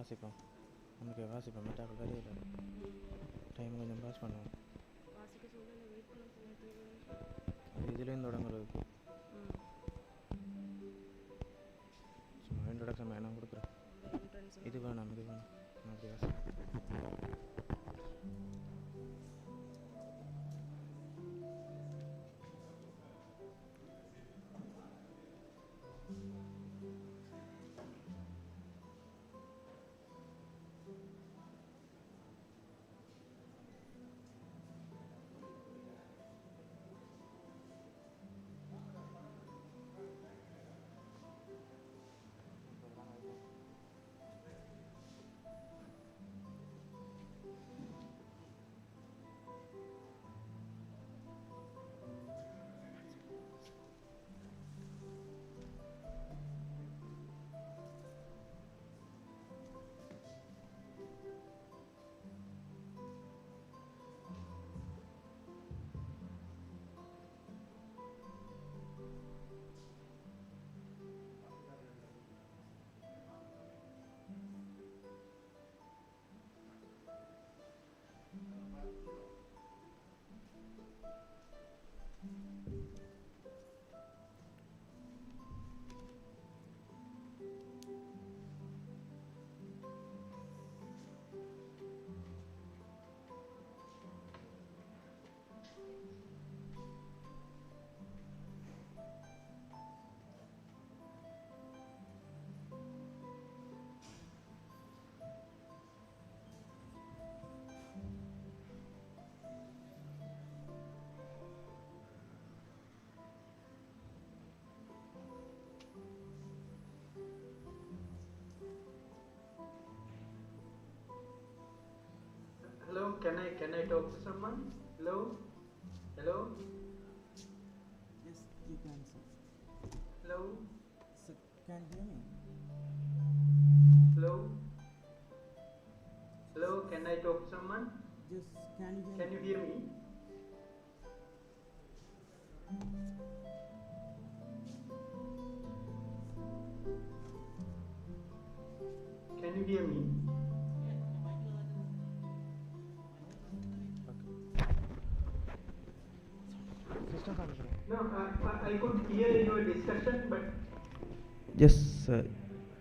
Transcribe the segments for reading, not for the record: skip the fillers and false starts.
வாசிப்போம். நமக்கு வாசிப்போம். மெட்டாக்கள் வரையில டைம் கொஞ்சம் பாஸ் பண்ணுவோம். அது இதுலேருந்து தொடங்குறது. சும்மா இன்ட்ரடக்ஷன் வேணாம் கொடுக்குறேன். இது வேணாம் இது வேணாம் அப்படி வாசிப்போம். Hello, can I talk to someone? Hello? Hello? Yes, you can, sir. Hello? Sir, can you hear me? Hello? Hello, can I talk to someone? Yes, can you hear Can me? you hear me? Can you hear me? System sound. No, I could hear your discussion, but Yes,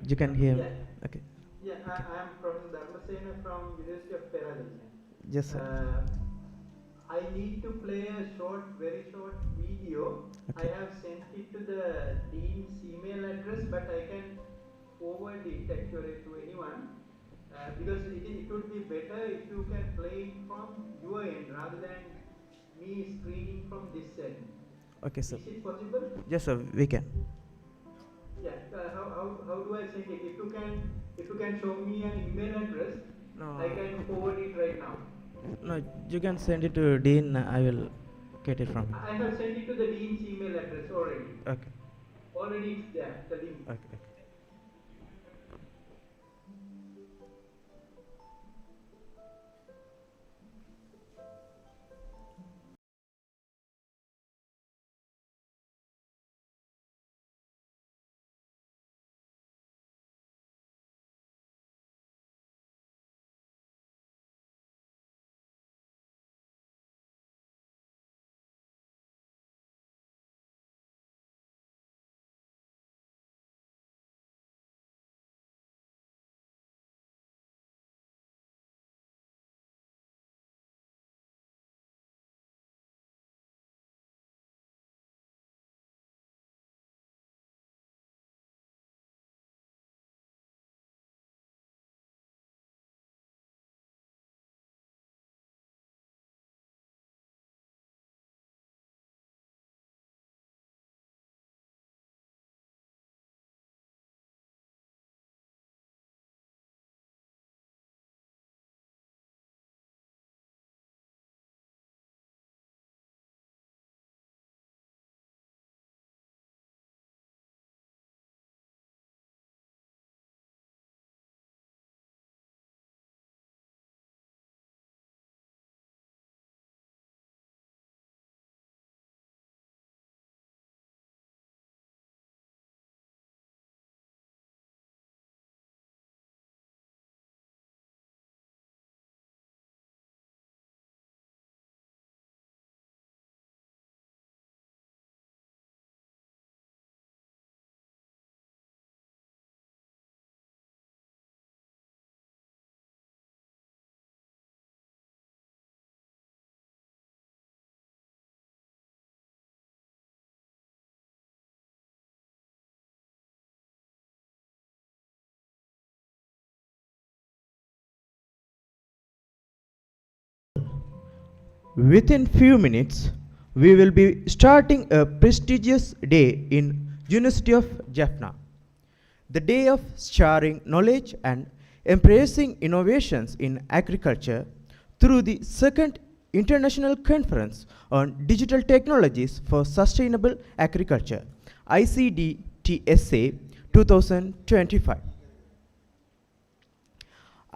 you can hear. yeah, Okay. yeah. I am Professor Dharmasena from University of Kerala. Yes, sir. I need to play a very short video. Okay. I have sent it to the dean's email address, but I can forward it actually to anyone because it would be better if you can play it from your end rather than me screening from this end. Okay, sir. Is it possible? Yes, sir. We can. Yeah. How do I send it? If you can show me an email address, No. I can forward it right now. No, you can send it to Dean. I will get it from. I have sent it to the dean's email address already. Okay. Already it's there, the link. Okay. Okay. Within few minutes, we will be starting a prestigious day in University of Jaffna, the day of sharing knowledge and embracing innovations in agriculture through the second International Conference on Digital Technologies for Sustainable Agriculture, ICDTSA 2025.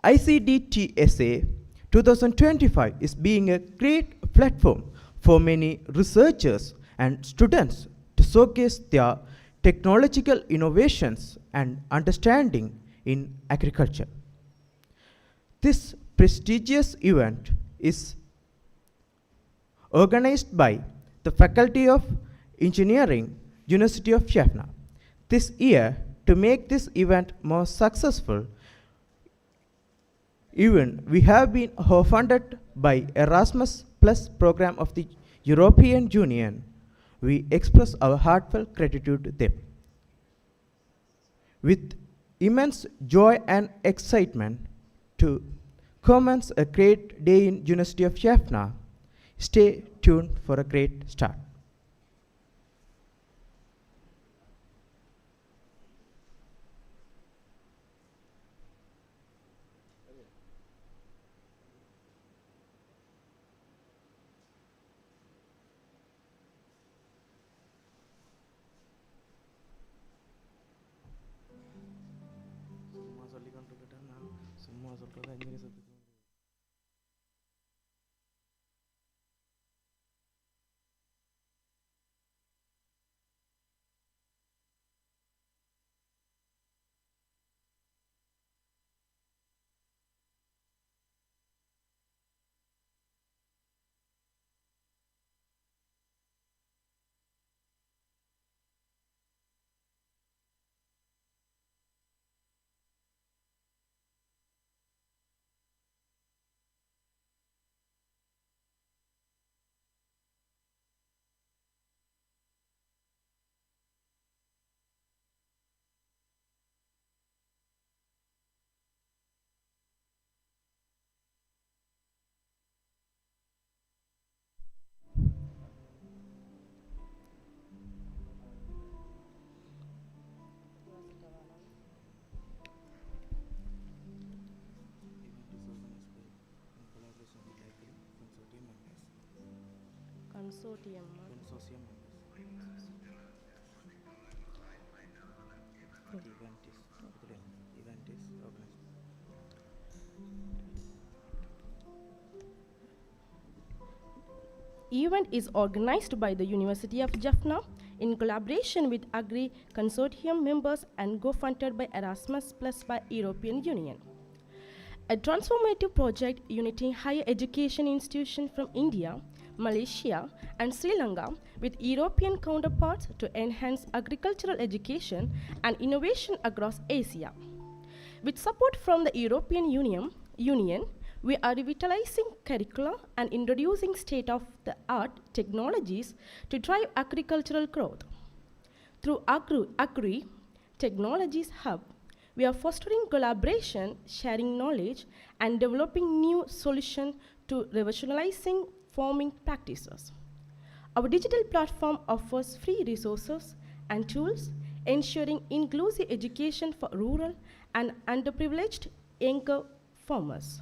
ICDTSA 2025 is being a great platform for many researchers and students to showcase their technological innovations and understanding in agriculture. This prestigious event is organized by the Faculty of Engineering, University of Jaffna. This year, to make this event more successful, even we have been funded by Erasmus Plus program of the European Union. We express our heartfelt gratitude to them. With immense joy and excitement to commence a great day in University of Jaffna, stay tuned for a great start. Consortium. Event is organized by the University of Jaffna in collaboration with Agri Consortium members and co-funded by Erasmus Plus by European Union. A transformative project uniting higher education institutions from India, Malaysia, and Sri Lanka with European counterparts to enhance agricultural education and innovation across Asia. With support from the European Union, we are revitalizing curricula and introducing state-of-the-art technologies to drive agricultural growth. Through Agri Technologies Hub, we are fostering collaboration, sharing knowledge, and developing new solutions to revolutionizing farming practices. Our digital platform offers free resources and tools, ensuring inclusive education for rural and underprivileged younger farmers.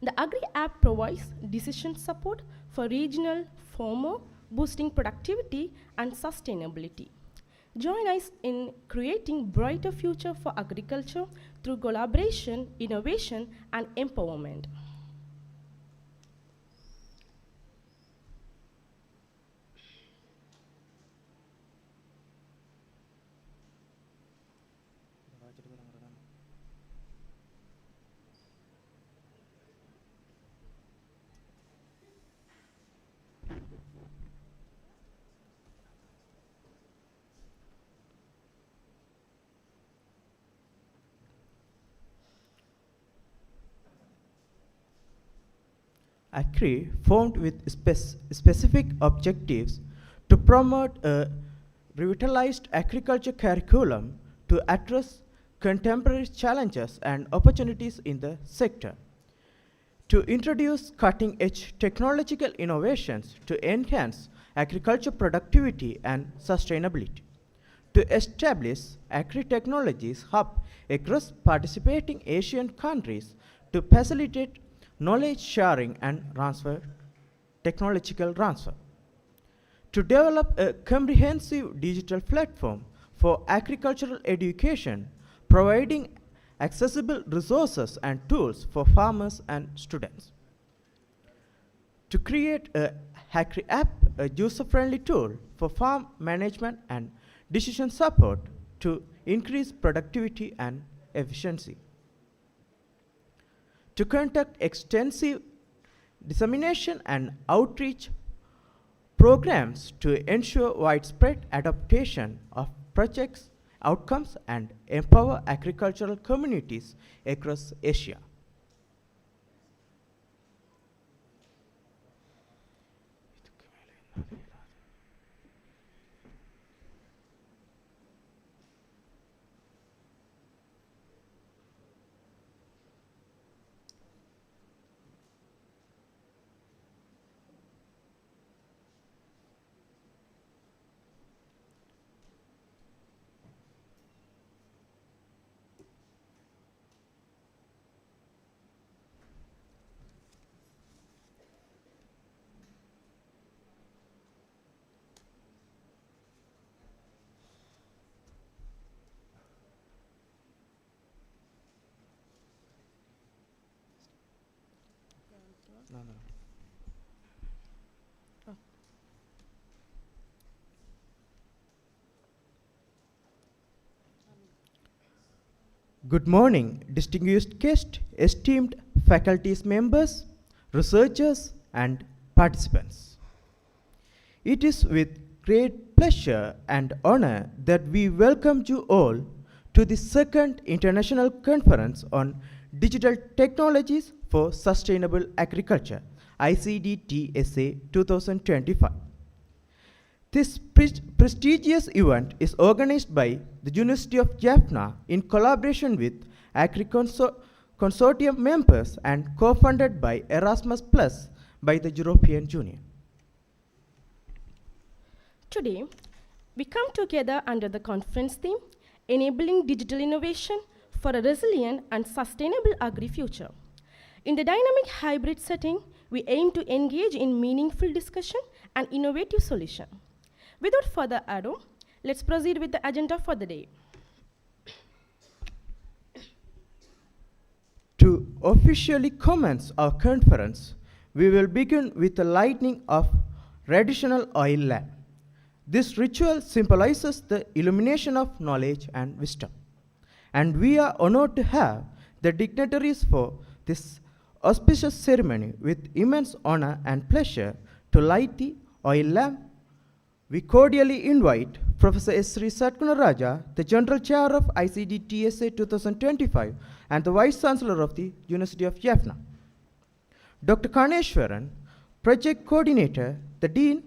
The Agri app provides decision support for regional farmers, boosting productivity and sustainability. Join us in creating brighter future for agriculture through collaboration, innovation, and empowerment. Agri formed with specific objectives to promote a revitalized agriculture curriculum to address contemporary challenges and opportunities in the sector. to introduce cutting-edge technological innovations to enhance agriculture productivity and sustainability, to establish agri-technologies hub across participating Asian countries to facilitate knowledge sharing and technological transfer, to develop a comprehensive digital platform for agricultural education, providing accessible resources and tools for farmers and students, to create a Agri app, a user-friendly tool for farm management and decision support to increase productivity and efficiency, to conduct extensive dissemination and outreach programs to ensure widespread adaptation of projects outcomes and empower agricultural communities across Asia. Good morning, distinguished guests, esteemed faculties members, researchers, and participants. It is with great pleasure and honor that we welcome you all to the second International Conference on Digital Technologies for Sustainable Agriculture, ICDTSA 2025. This prestigious event is organized by the University of Jaffna in collaboration with Consortium members and co-funded by Erasmus Plus by the European Union. Today, we come together under the conference theme, Enabling Digital Innovation for a Resilient and Sustainable Agri-Future. In the dynamic hybrid setting, we aim to engage in meaningful discussion and innovative solutions. Without further ado, let's proceed with the agenda for the day. To officially commence our conference, we will begin with the lighting of traditional oil lamp. This ritual symbolizes the illumination of knowledge and wisdom. And we are honored to have the dignitaries for this auspicious ceremony with immense honor and pleasure to light the oil lamp. We cordially invite Professor Sri Satkunaraja, the General Chair of ICDTSA 2025 and the Vice Chancellor of the University of Jaffna, Dr. Kaneshwaran, Project Coordinator, the Dean,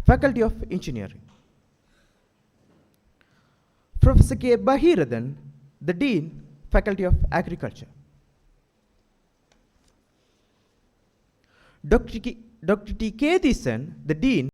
Faculty of Engineering, Professor K. Bahirathan, the Dean, Faculty of Agriculture, Dr. T. Kethisan, the Dean,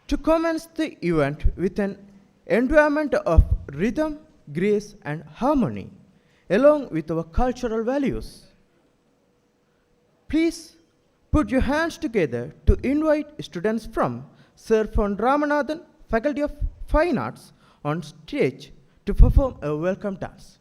to commence the event with an environment of rhythm, grace, and harmony, along with our cultural values. Please put your hands together to invite students from Sir Von Ramanathan, Faculty of Fine Arts, on stage to perform a welcome dance.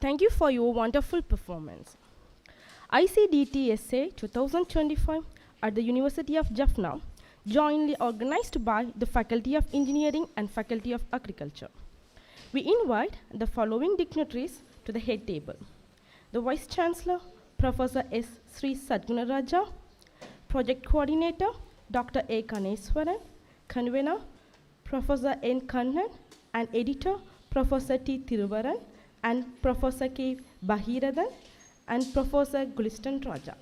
Thank you for your wonderful performance. ICDTSA 2025 at the University of Jaffna, jointly organized by the Faculty of Engineering and Faculty of Agriculture. We invite the following dignitaries to the head table. The Vice Chancellor, Professor S. Sri Sadgunaraja, Project Coordinator, Dr. A. Kaneswaran, Convener, Professor N. Kannan, and Editor, Professor T. Thiruvaran, and Professor K. Bahiradan, and Professor Gulistan Raja.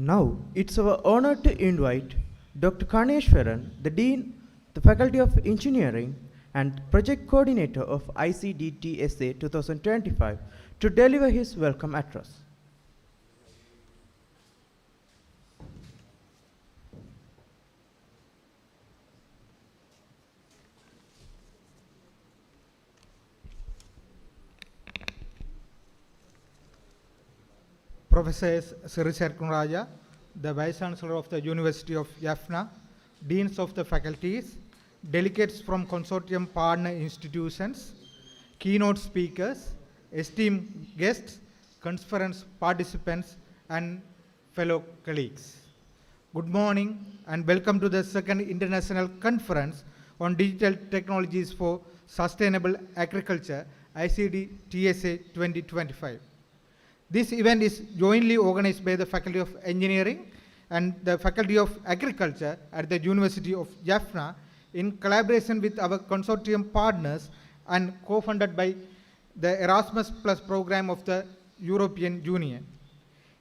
Now, it's our honor to invite Dr. Kaneshwaran, the Dean, the Faculty of Engineering and Project Coordinator of ICDTSA 2025, to deliver his welcome address. Professor Sri Sadgunaraja, the Vice Chancellor of the University of Jaffna, Deans of the Faculties, delegates from consortium partner institutions, keynote speakers, esteemed guests, conference participants, and fellow colleagues. Good morning and welcome to the second International Conference on Digital Technologies for Sustainable Agriculture, ICDTSA 2025. This event is jointly organized by the Faculty of Engineering and the Faculty of Agriculture at the University of Jaffna in collaboration with our consortium partners and co-funded by the Erasmus Plus program of the European Union.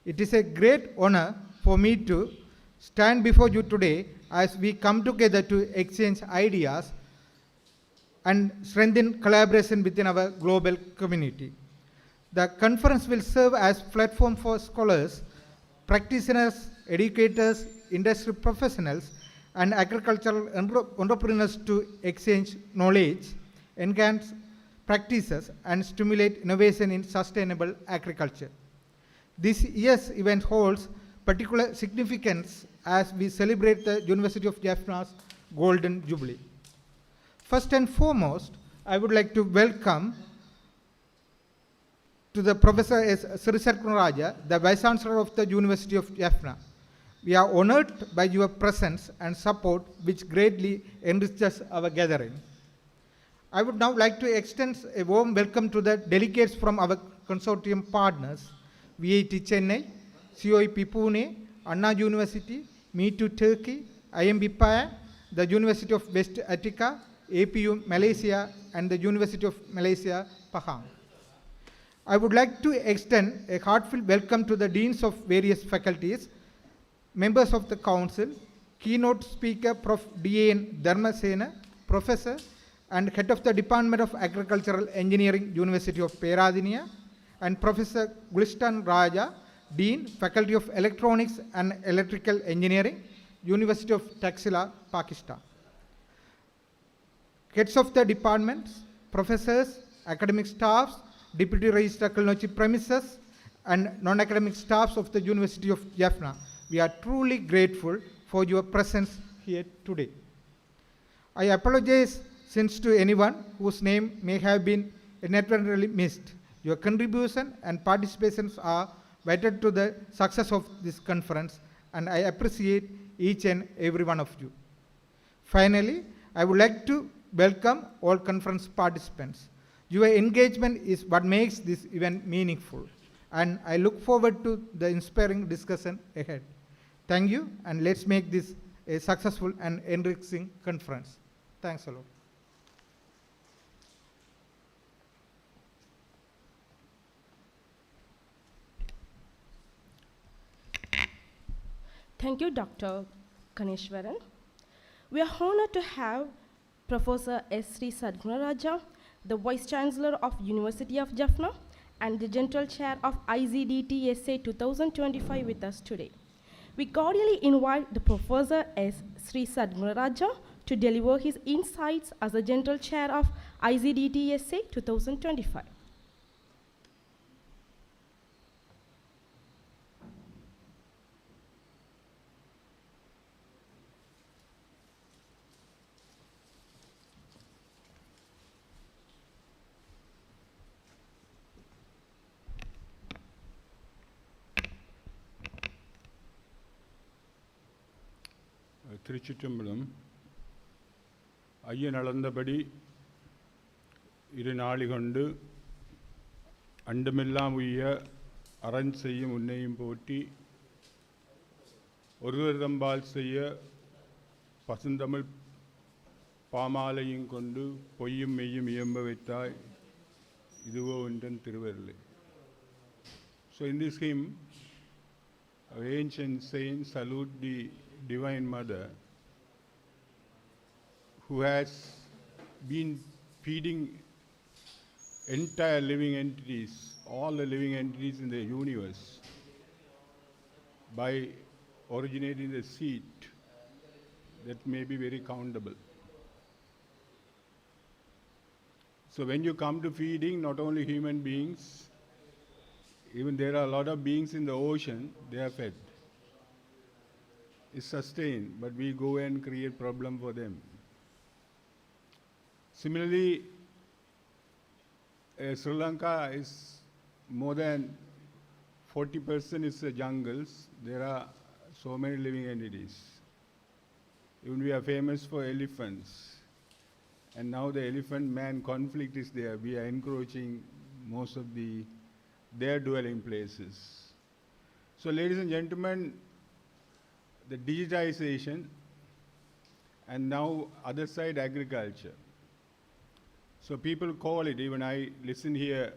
It is a great honor for me to stand before you today as we come together to exchange ideas and strengthen collaboration within our global community. The conference will serve as platform for scholars, practitioners, educators, industry professionals, and agricultural entrepreneurs to exchange knowledge, enhance practices, and stimulate innovation in sustainable agriculture. This year's event holds particular significance as we celebrate the University of Jaffna's Golden Jubilee. First and foremost, I would like to welcome to the Professor S. Sri Sadgunaraja, the Vice Chancellor of the University of Jaffna. We are honored by your presence and support, which greatly enriches our gathering. I would now like to extend a warm welcome to the delegates from our consortium partners, VIT Chennai, COIP Pune, Anna University, Me Too Turkey, IMB Paya, the University of West Attica, APU Malaysia, and the University of Malaysia, Pahang. I would like to extend a heartfelt welcome to the deans of various faculties, members of the council, keynote speaker Prof. D.N. Dharmasena, professor and head of the Department of Agricultural Engineering, University of Peradeniya, and Professor Gulistan Raja, Dean, Faculty of Electronics and Electrical Engineering, University of Taxila, Pakistan. Heads of the departments, professors, academic staffs, Deputy Registrar Kilinochchi premises, and non-academic staffs of the University of Jaffna. We are truly grateful for your presence here today. I apologize since to anyone whose name may have been inadvertently missed. Your contribution and participations are vital to the success of this conference, and I appreciate each and every one of you. Finally, I would like to welcome all conference participants. Your engagement is what makes this event meaningful, and I look forward to the inspiring discussion ahead. Thank you, and let's make this a successful and enriching conference. Thanks a lot. Thank you, Dr. Kaneshwaran. We are honored to have Professor S. Sri Sadgunaraja, the Vice Chancellor of University of Jaffna and the General Chair of ICDTSA 2025 with us today. We cordially invite the Professor S. Sri Sadgunaraja to deliver his insights as the General Chair of ICDTSA 2025. திருச்சிற்றம்பலம் ஐயன் அளந்தபடி இரு நாளிகொண்டு அண்டமெல்லாம் உய்ய அரண் செய்யும் உன்னையும் போற்றி ஒருவர் தம்பால் செய்ய பசுந்தமிழ் பாமாலையும் கொண்டு பொய்யும் மெய்யும் இயம்ப வைத்தாய் இதுவோ ஒன்றன் திருவருளே. So in this hymn, ancient saints salute the Divine Mother, who has been feeding entire living entities, all the living entities in the universe, by originating the seed that may be very countable. So when you come to feeding, not only human beings, even there are a lot of beings in the ocean, they are fed. Is sustained, but we go and create problem for them. Similarly, Sri Lanka is more than 40% is jungles. There are so many living entities. Even we are famous for elephants, and now the elephant-man conflict is there. We are encroaching most of their dwelling places. So, ladies and gentlemen, the digitization, and now other side agriculture. So people call it, even I listen here,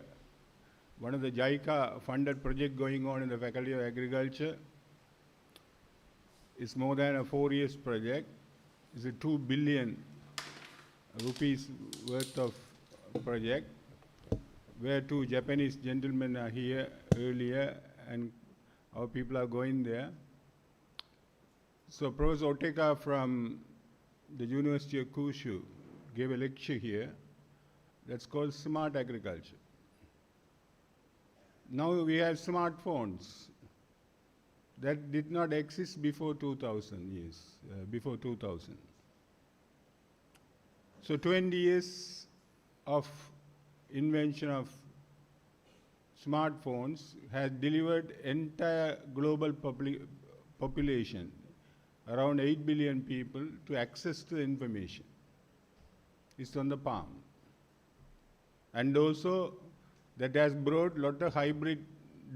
one of the JICA funded project going on in the Faculty of Agriculture. It's more than a 4 years project. It's a 2 billion rupees worth of project, where 2 Japanese gentlemen are here earlier, and our people are going there. So Professor Oteka from the University of Kyushu gave a lecture here that's called Smart Agriculture. Now we have smartphones that did not exist before 2000 before 2000. So 20 years of invention of smartphones has delivered entire global population, around 8 billion people, to access to information. It's on the palm. And also that has brought a lot of hybrid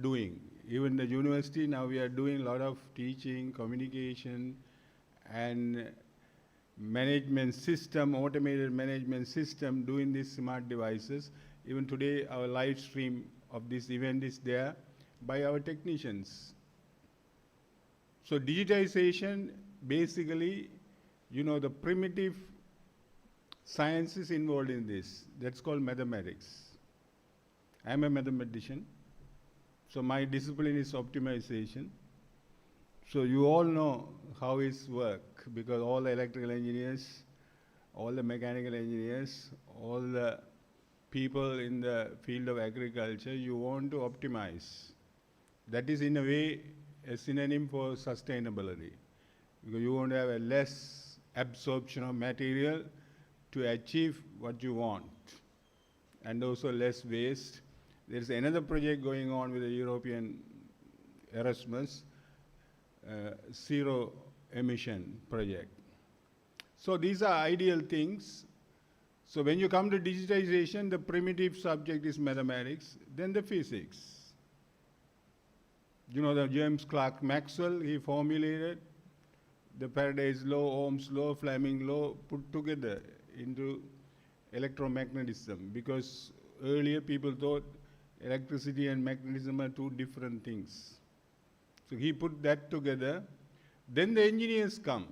doing. Even the university, now we are doing a lot of teaching, communication, and management system, automated management system doing these smart devices. Even today, our live stream of this event is there by our technicians. So digitization, basically, the primitive science is involved in this. That's called mathematics. I'm a mathematician, so my discipline is optimization. So you all know how it's work, because all the electrical engineers, all the mechanical engineers, all the people in the field of agriculture, you want to optimize. That is in a way a synonym for sustainability, because you want to have a less absorption of material to achieve what you want, and also less waste. There's another project going on with the European Erasmus, zero emission project. So these are ideal things. So when you come to digitization, the primitive subject is mathematics, then the physics. The James Clerk Maxwell, he formulated the Faraday's law, Ohm's law, Fleming's law, put together into electromagnetism, because earlier people thought electricity and magnetism are two different things. So he put that together. Then the engineers come.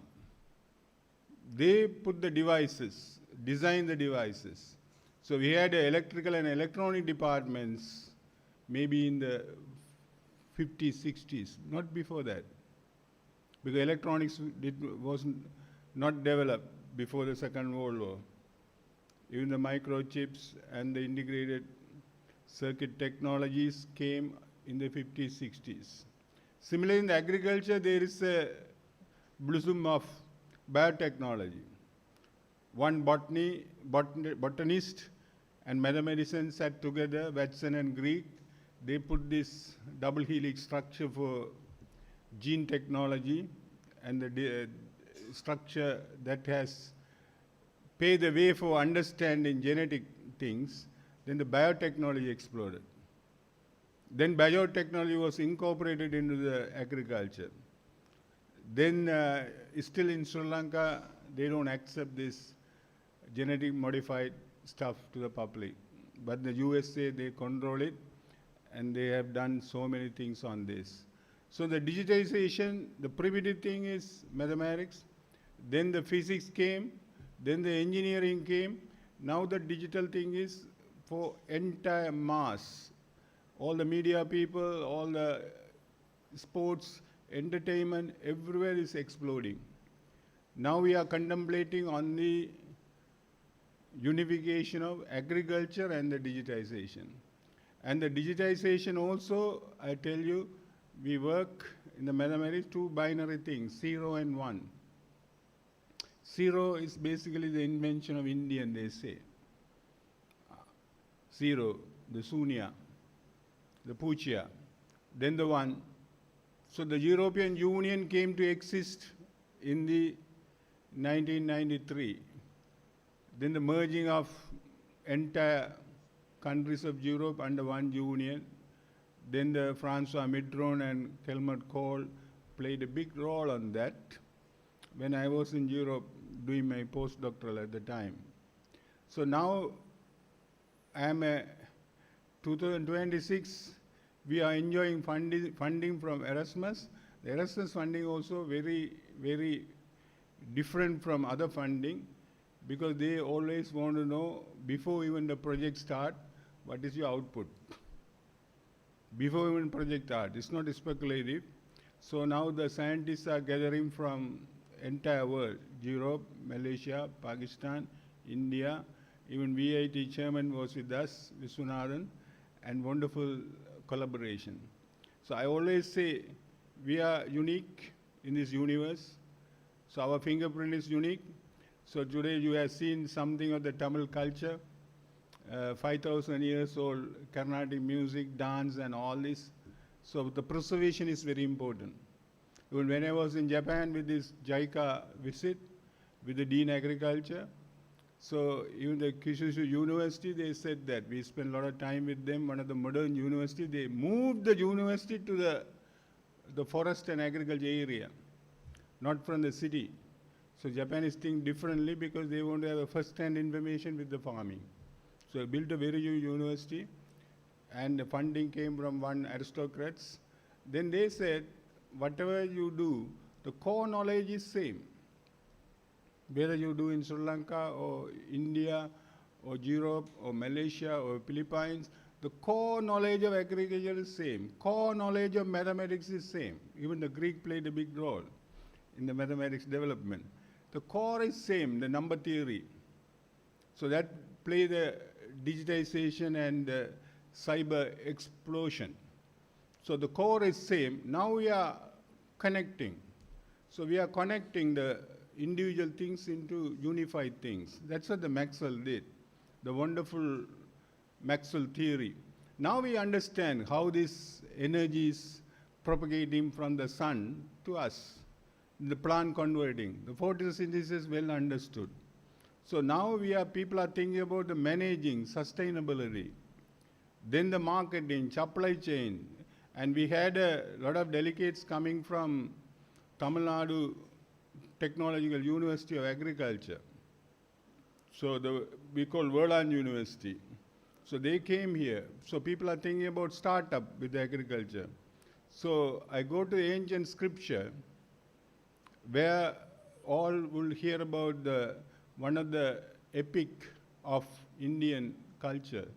They put the devices, design the devices. So we had electrical and electronic departments maybe in the 50s, 60s, not before that. Because electronics was not developed before the Second World War. Even the microchips and the integrated circuit technologies came in the 50s, 60s. Similarly, in the agriculture, there is a blossom of biotechnology. One botanist and mathematician sat together, Watson and Crick. They put this double helix structure for gene technology, and the structure that has paved the way for understanding genetic things. Then the biotechnology exploded. Then biotechnology was incorporated into the agriculture. Then still in Sri Lanka, they don't accept this genetic modified stuff to the public. But the USA, they control it, and they have done so many things on this. So the digitization, the primitive thing is mathematics, then the physics came, then the engineering came. Now the digital thing is for entire mass. All the media people, all the sports, entertainment, everywhere is exploding. Now we are contemplating on the unification of agriculture and the digitization. And the digitization also, I tell you, we work in the mathematics, two binary things, 0 and 1. 0 is basically the invention of Indian, they say. 0, the Sunya, the Puchya, then the 1. So the European Union came to exist in the 1993. Then the merging of entire countries of Europe under one union. Then the Francois Mitterrand and Helmut Kohl played a big role on that when I was in Europe doing my postdoctoral at the time. So now I am 2026, we are enjoying funding from Erasmus. The Erasmus funding also very, very different from other funding, because they always want to know before even the project start, what is your output? Before even project start, it's not speculative. So now the scientists are gathering from entire world, Europe, Malaysia, Pakistan, India. Even VIT chairman was with us, Viswanathan, and wonderful collaboration. So I always say we are unique in this universe. So our fingerprint is unique. So today you have seen something of the Tamil culture, 5,000 years old Carnatic music, dance and all this. So the preservation is very important. Even when I was in Japan with this JICA visit with the Dean Agriculture, so even the Kyushu University, they said that we spent a lot of time with them, one of the modern university. They moved the university to the forest and agriculture area, not from the city. So Japanese think differently because they want to have a first-hand information with the farming. So I built a very huge university, and the funding came from one aristocrats. Then they said, whatever you do, the core knowledge is same. Whether you do in Sri Lanka or India or Europe or Malaysia or Philippines, the core knowledge of agriculture is same. Core knowledge of mathematics is same. Even the Greek played a big role in the mathematics development. The core is same, the number theory. So that played the digitization and cyber explosion. So the core is same. Now we are connecting. So we are connecting the individual things into unified things. That's what the Maxwell did, the wonderful Maxwell theory. Now we understand how this energy is propagating from the sun to us, the plant converting. The photosynthesis is well understood. So now people are thinking about the managing sustainability, then the marketing, supply chain, and we had a lot of delegates coming from Tamil Nadu Technological University of Agriculture. So we call Verlan University. So they came here. So people are thinking about startup with agriculture. So I go to the ancient scripture where all will hear about one of the epic of Indian culture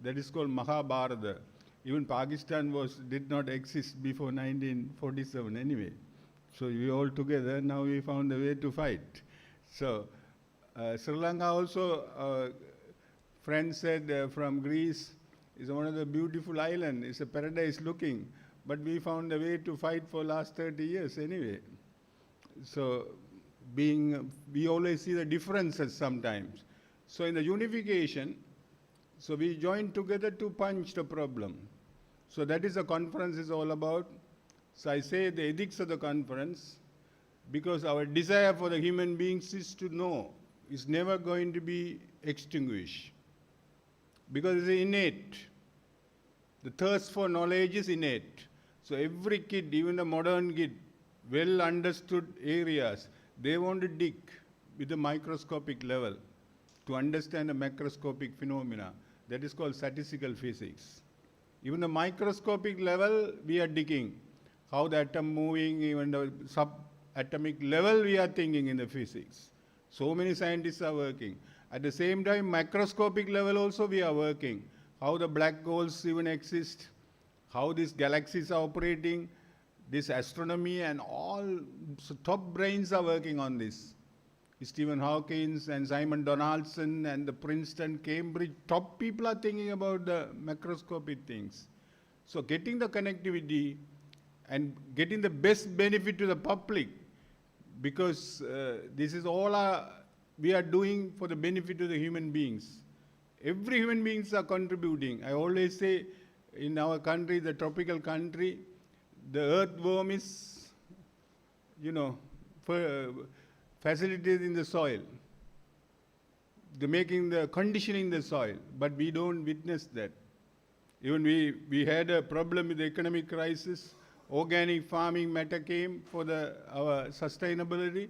that is called Mahabharata. Even Pakistan did not exist before 1947 anyway. So we all together, now we found a way to fight. So Sri Lanka also, friend said from Greece, is one of the beautiful islands. It's a paradise looking. But we found a way to fight for last 30 years anyway. So we always see the differences sometimes. So in the unification, so we joined together to punch the problem. So that is the conference is all about. So I say the ethics of the conference, because our desire for the human beings is to know. It's never going to be extinguished. Because it's innate. The thirst for knowledge is innate. So every kid, even the modern kid, well understood areas, they want to dig with the microscopic level to understand the macroscopic phenomena. That is called statistical physics. Even the microscopic level, we are digging. How the atom moving, even the subatomic level, we are thinking in the physics. So many scientists are working. At the same time, macroscopic level also we are working. How the black holes even exist, how these galaxies are operating, this astronomy and all top brains are working on this. Stephen Hawking and Simon Donaldson and the Princeton, Cambridge, top people are thinking about the macroscopic things. So getting the connectivity and getting the best benefit to the public, because this is all we are doing for the benefit of the human beings. Every human beings are contributing. I always say in our country, the tropical country, the earthworm is, facilitated in the soil. They're making the conditioning the soil, but we don't witness that. Even we had a problem with the economic crisis. Organic farming matter came for our sustainability.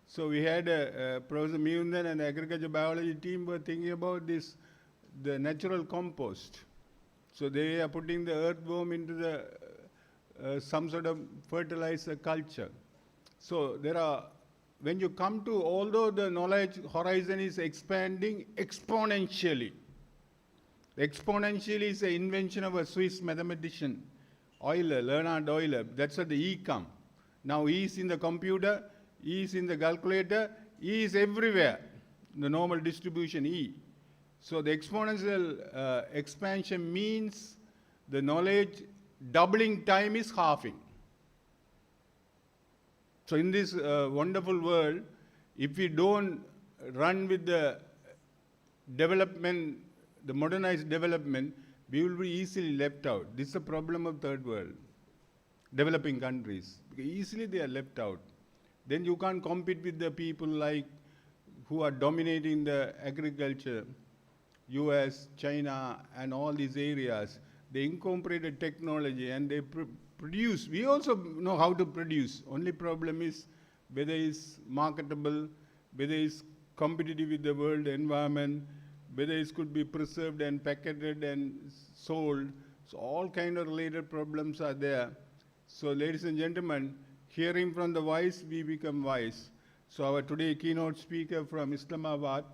So we had Professor Meundan and the agriculture biology team were thinking about this, the natural compost. So they are putting the earthworm into some sort of fertilizer culture. So when you come to, although the knowledge horizon is expanding exponentially. Exponentially is an invention of a Swiss mathematician, Leonhard Euler. That's what the E come. Now E is in the computer, E is in the calculator, E is everywhere, the normal distribution E. So the exponential expansion means the knowledge doubling time is halving. So in this wonderful world, if we don't run with the development, the modernized development, we will be easily left out. This is a problem of third world, developing countries. Easily they are left out. Then you can't compete with the people who are dominating the agriculture, US, China, and all these areas. They incorporated technology and they produce. We also know how to produce. Only problem is whether it's marketable, whether it's competitive with the world environment, whether it could be preserved and packaged and sold. So all kind of related problems are there. So ladies and gentlemen, hearing from the wise, we become wise. So our today keynote speaker from Islamabad,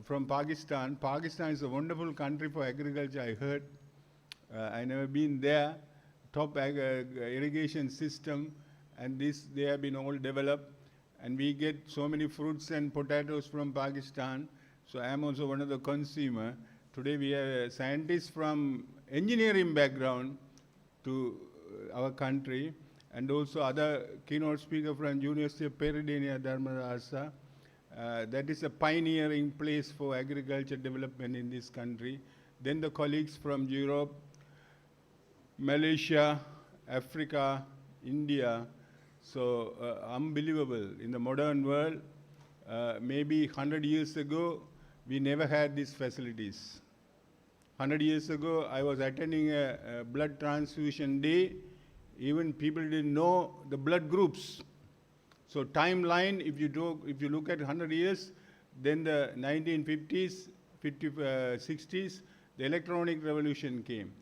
from Pakistan. Pakistan is a wonderful country for agriculture, I heard. I never been there. Top irrigation system, and this they have been all developed. And we get so many fruits and potatoes from Pakistan. So I am also one of the consumer. Today we have scientists from engineering background to our country, and also other keynote speaker from University of Peradeniya, Dharmadasa. That is a pioneering place for agriculture development in this country. Then the colleagues from Europe, Malaysia, Africa, India. So unbelievable. In the modern world, maybe 100 years ago, we never had these facilities. 100 years ago, I was attending a blood transfusion day. Even people didn't know the blood groups. So timeline, if you look at 100 years, then the 1950s, 60s, the electronic revolution came.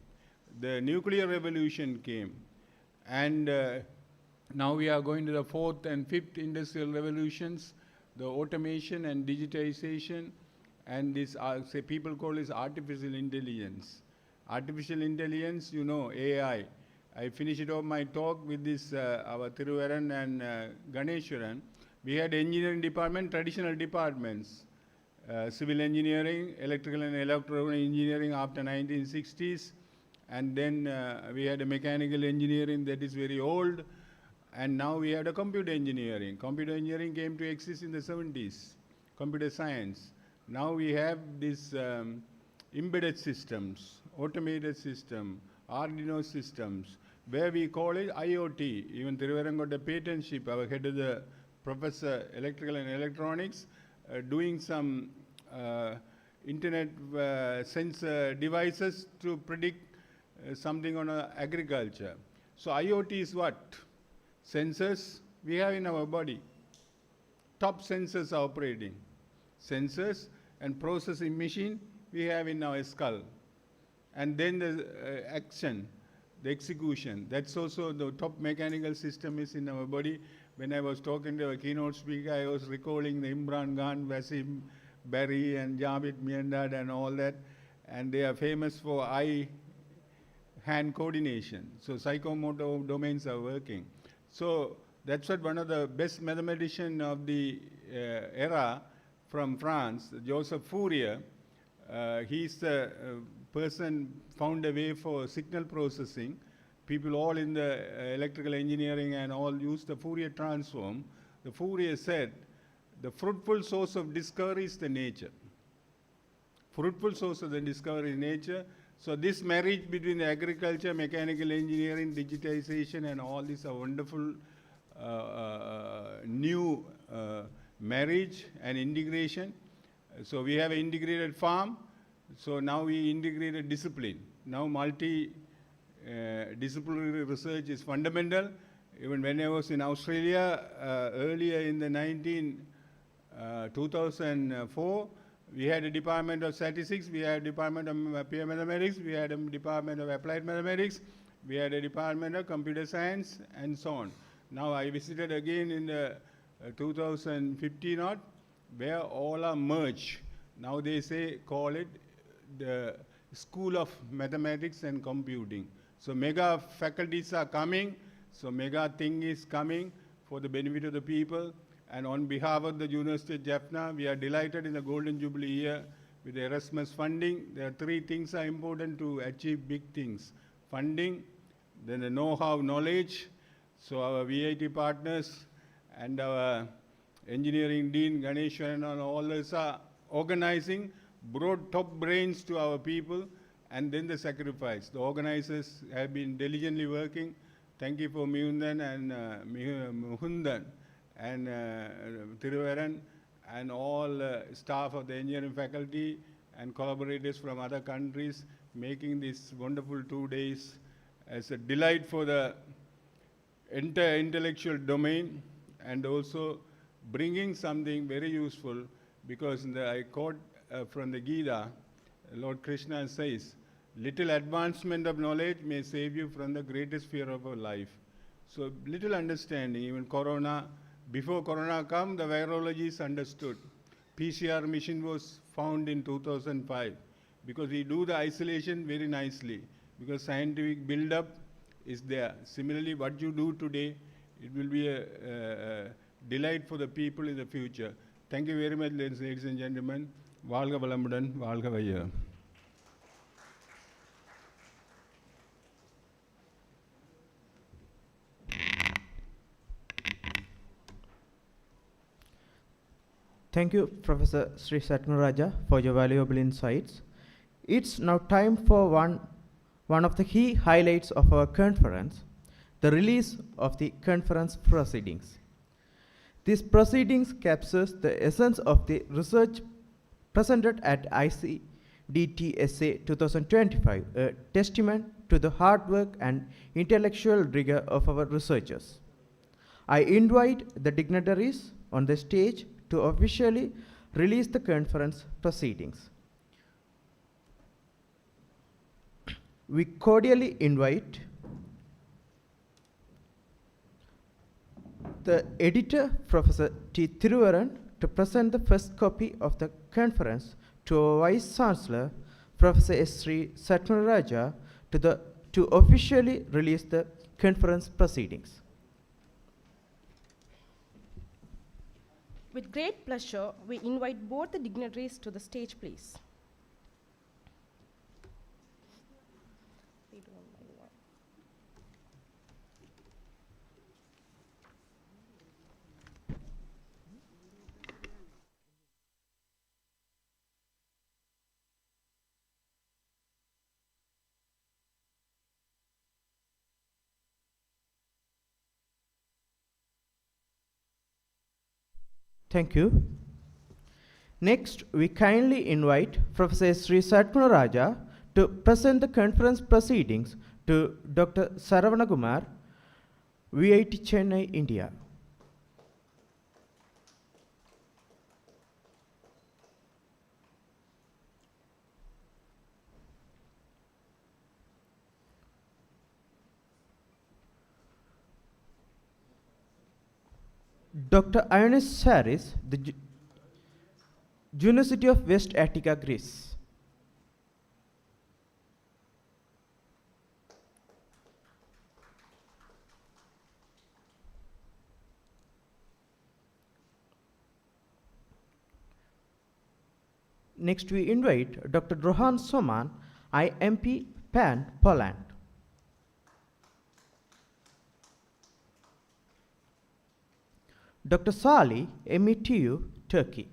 The nuclear revolution came. And now we are going to the fourth and fifth industrial revolutions, the automation and digitization, and this, say people call this artificial intelligence. Artificial intelligence, you know, AI. I finished off my talk with this, our Thiruvaran and Ganeshwaran. We had engineering department, traditional departments, civil engineering, electrical and electronic engineering after 1960s, and then we had a mechanical engineering that is very old, and now we had a computer engineering. Computer engineering came to exist in the 70s, computer science. Now we have this embedded systems, automated system, Arduino systems, where we call it IoT. Even Thiruvaran got a patentship, our head of the professor, electrical and electronics, doing some internet sensor devices to predict something on agriculture. So IoT is what? Sensors we have in our body. Top sensors are operating. Sensors and processing machine we have in our skull. And then the action, the execution, that's also the top mechanical system is in our body. When I was talking to a keynote speaker, I was recalling the Imran Khan, Wasim Barry, and Javed Miandad and all that. And they are famous for eye-hand coordination. So psychomotor domains are working. So that's what one of the best mathematicians of the era from France, Joseph Fourier, he's the person found a way for signal processing. People all in the electrical engineering and all use the Fourier transform. The Fourier said, the fruitful source of discovery is the nature. Fruitful source of the discovery is nature. So this marriage between agriculture, mechanical engineering, digitization, and all this are wonderful new marriage and integration. So we have an integrated farm. So now we integrated discipline. Now multi-disciplinary research is fundamental. Even when I was in Australia earlier in the 2004, we had a department of statistics, we had a department of pure mathematics, we had a department of applied mathematics, we had a department of computer science, and so on. Now I visited again in the 2015 odd, where all are merged. Now they call it the School of Mathematics and Computing. So mega faculties are coming, so mega thing is coming for the benefit of the people. And on behalf of the University of Jaffna, we are delighted in the Golden Jubilee year with the Erasmus funding. There are three things are important to achieve big things. Funding, then the know-how, knowledge. So our VIT partners and our engineering dean, Ganeshwaran, and all those are organizing, brought top brains to our people, and then the sacrifice. The organizers have been diligently working. Thank you for Mihundan and Muhundan and Thiruvaran and all staff of the engineering faculty and collaborators from other countries, making this wonderful 2 days as a delight for the entire intellectual domain and also bringing something very useful, because I quote from the Gita, Lord Krishna says, little advancement of knowledge may save you from the greatest fear of our life. So little understanding, even corona, before corona come, the virologists understood. PCR machine was found in 2005 because we do the isolation very nicely, because scientific build-up is there. Similarly, what you do today, it will be a delight for the people in the future. Thank you very much, ladies and gentlemen. Valga Valamudan, Valga Vaya. Thank you, Professor Sri Satmaraja, for your valuable insights. It's now time for one of the key highlights of our conference, the release of the conference proceedings. These proceedings captures the essence of the research presented at ICDTSA 2025, a testament to the hard work and intellectual rigor of our researchers. I invite the dignitaries on the stage to officially release the conference proceedings. We cordially invite the editor, Professor T. Thiruvaran, to present the first copy of the conference to our Vice Chancellor, Professor S. Sri Satmaraja, to officially release the conference proceedings. With great pleasure, we invite both the dignitaries to the stage, please. Thank you. Next, we kindly invite Professor Sri Satmaraja to present the conference proceedings to Dr. Saravanakumar, VIT Chennai, India. Dr. Ioannis Saris, the University of West Attica, Greece. Next, we invite Dr. Rohan Soman, IMP Pan, Poland. Dr. Salih, METU, Turkey.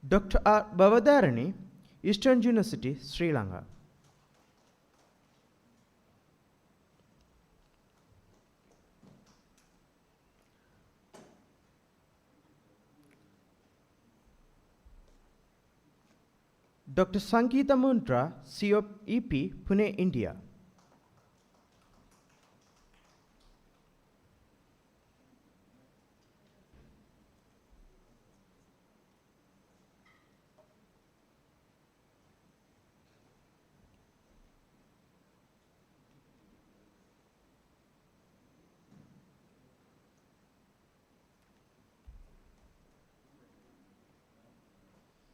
Dr. R. Bavadarani, Eastern University, Sri Lanka. Dr. Sangeeta Mundra, COP-EP, Pune, India.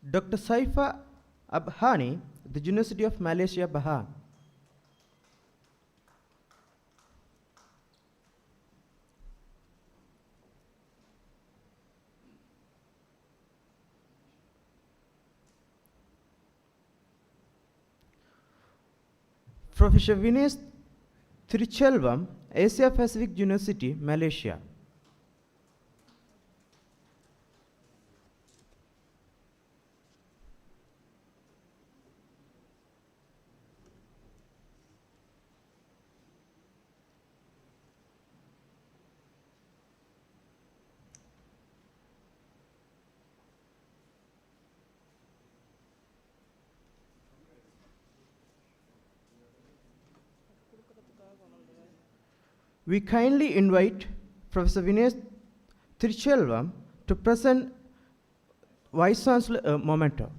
Dr. Saifa Abhani, the University of Malaysia, Bahrain. Professor Vinesh Thirichelvam, Asia Pacific University, Malaysia. We kindly invite Professor Vinay Thirchelvam to present Vice Chancellor memento.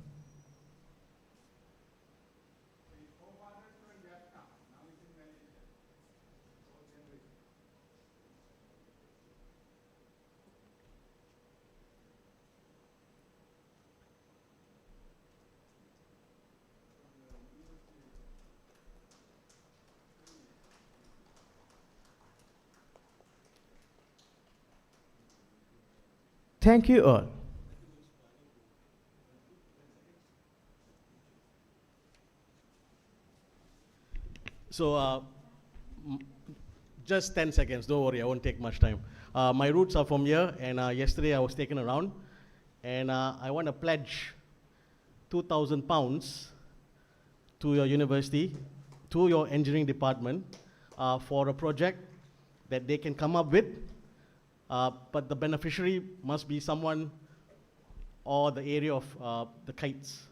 Thank you all. So, just 10 seconds, don't worry, I won't take much time. My roots are from here, and yesterday I was taken around, and I want to pledge 2,000 pounds to your university, to your engineering department, for a project that they can come up with, but the beneficiary must be someone or the area of the kites,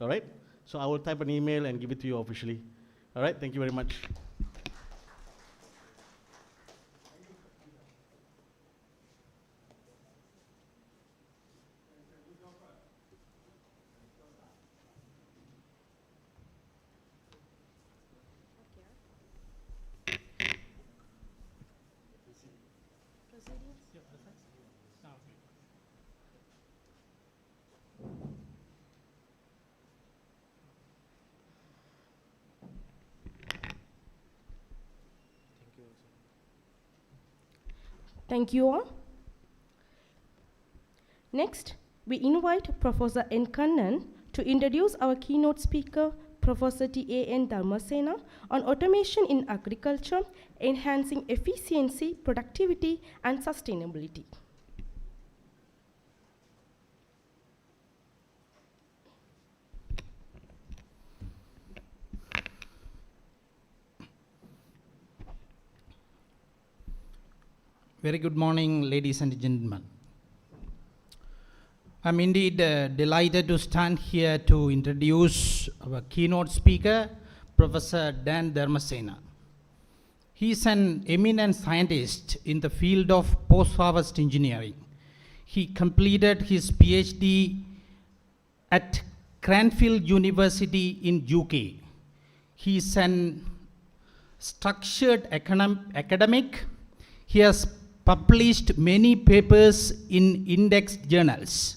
all right? So I will type an email and give it to you officially. All right, thank you very much. Thank you all. Next, we invite Professor N. Kannan to introduce our keynote speaker, Professor T.A.N. Dharmasena, on automation in agriculture, enhancing efficiency, productivity, and sustainability. Very good morning, ladies and gentlemen. I'm indeed delighted to stand here to introduce our keynote speaker, Professor Dan Dharmasena. He is an eminent scientist in the field of post-harvest engineering. He completed his PhD at Cranfield University in UK. He is an structured academic. He has published many papers in index journals.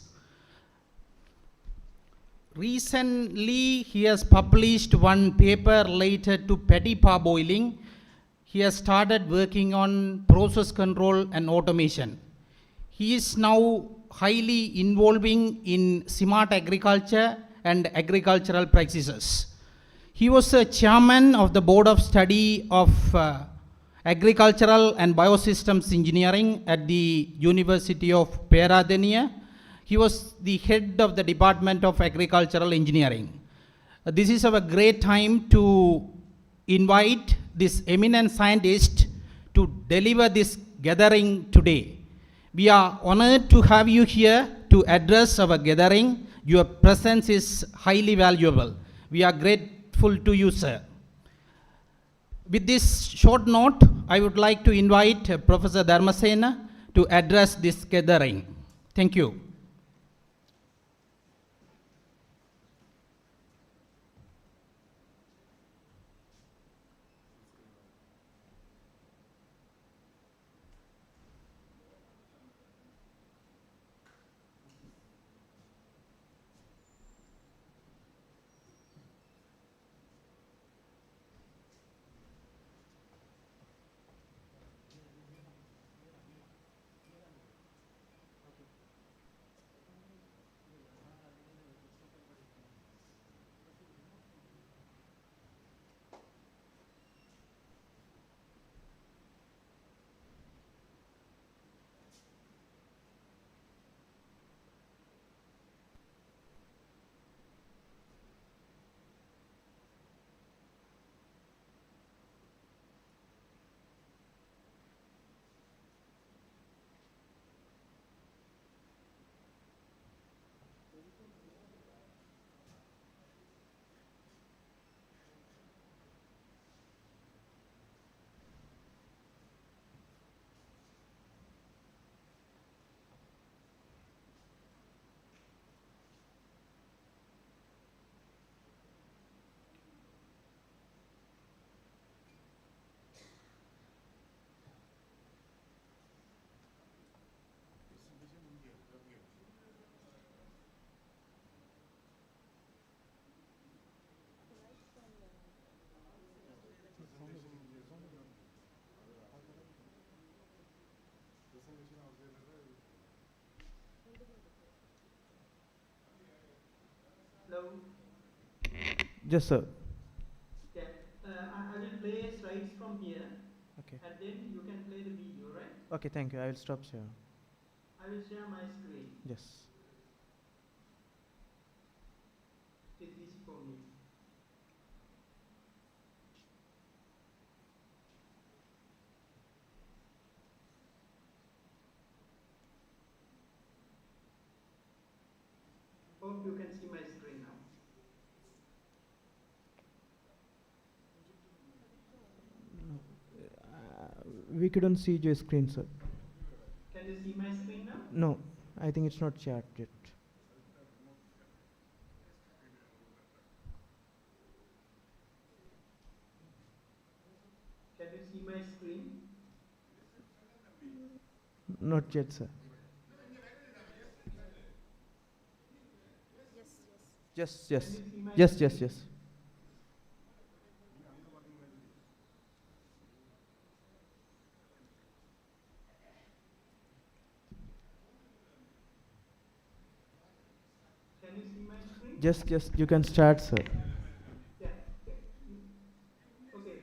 Recently, he has published one paper related to paddy parboiling. He has started working on process control and automation. He is now highly involving in smart agriculture and agricultural practices. He was a chairman of the board of study of Agricultural and Biosystems Engineering at the University of Peradeniya. He was the head of the Department of Agricultural Engineering. This is a great time to invite this eminent scientist to deliver this gathering today. We are honored to have you here to address our gathering. Your presence is highly valuable. We are grateful to you, sir. With this short note, I would like to invite Professor Dharmasena to address this gathering. Thank you. Yes, sir. Yeah, I will play slides from here, Okay. and then you can play the video, right? Okay, thank you. I will stop share. I will share my screen. Yes. It's easy for me. Hope you can see my screen now. We couldn't see your screen, sir. Can you see my screen now? No, I think it's not shared yet. Can you see my screen? Not yet, sir. Yes, yes. Can you see my Yes, screen? yes, yes. Can you see my screen? Just you can start, sir. Yeah. Okay.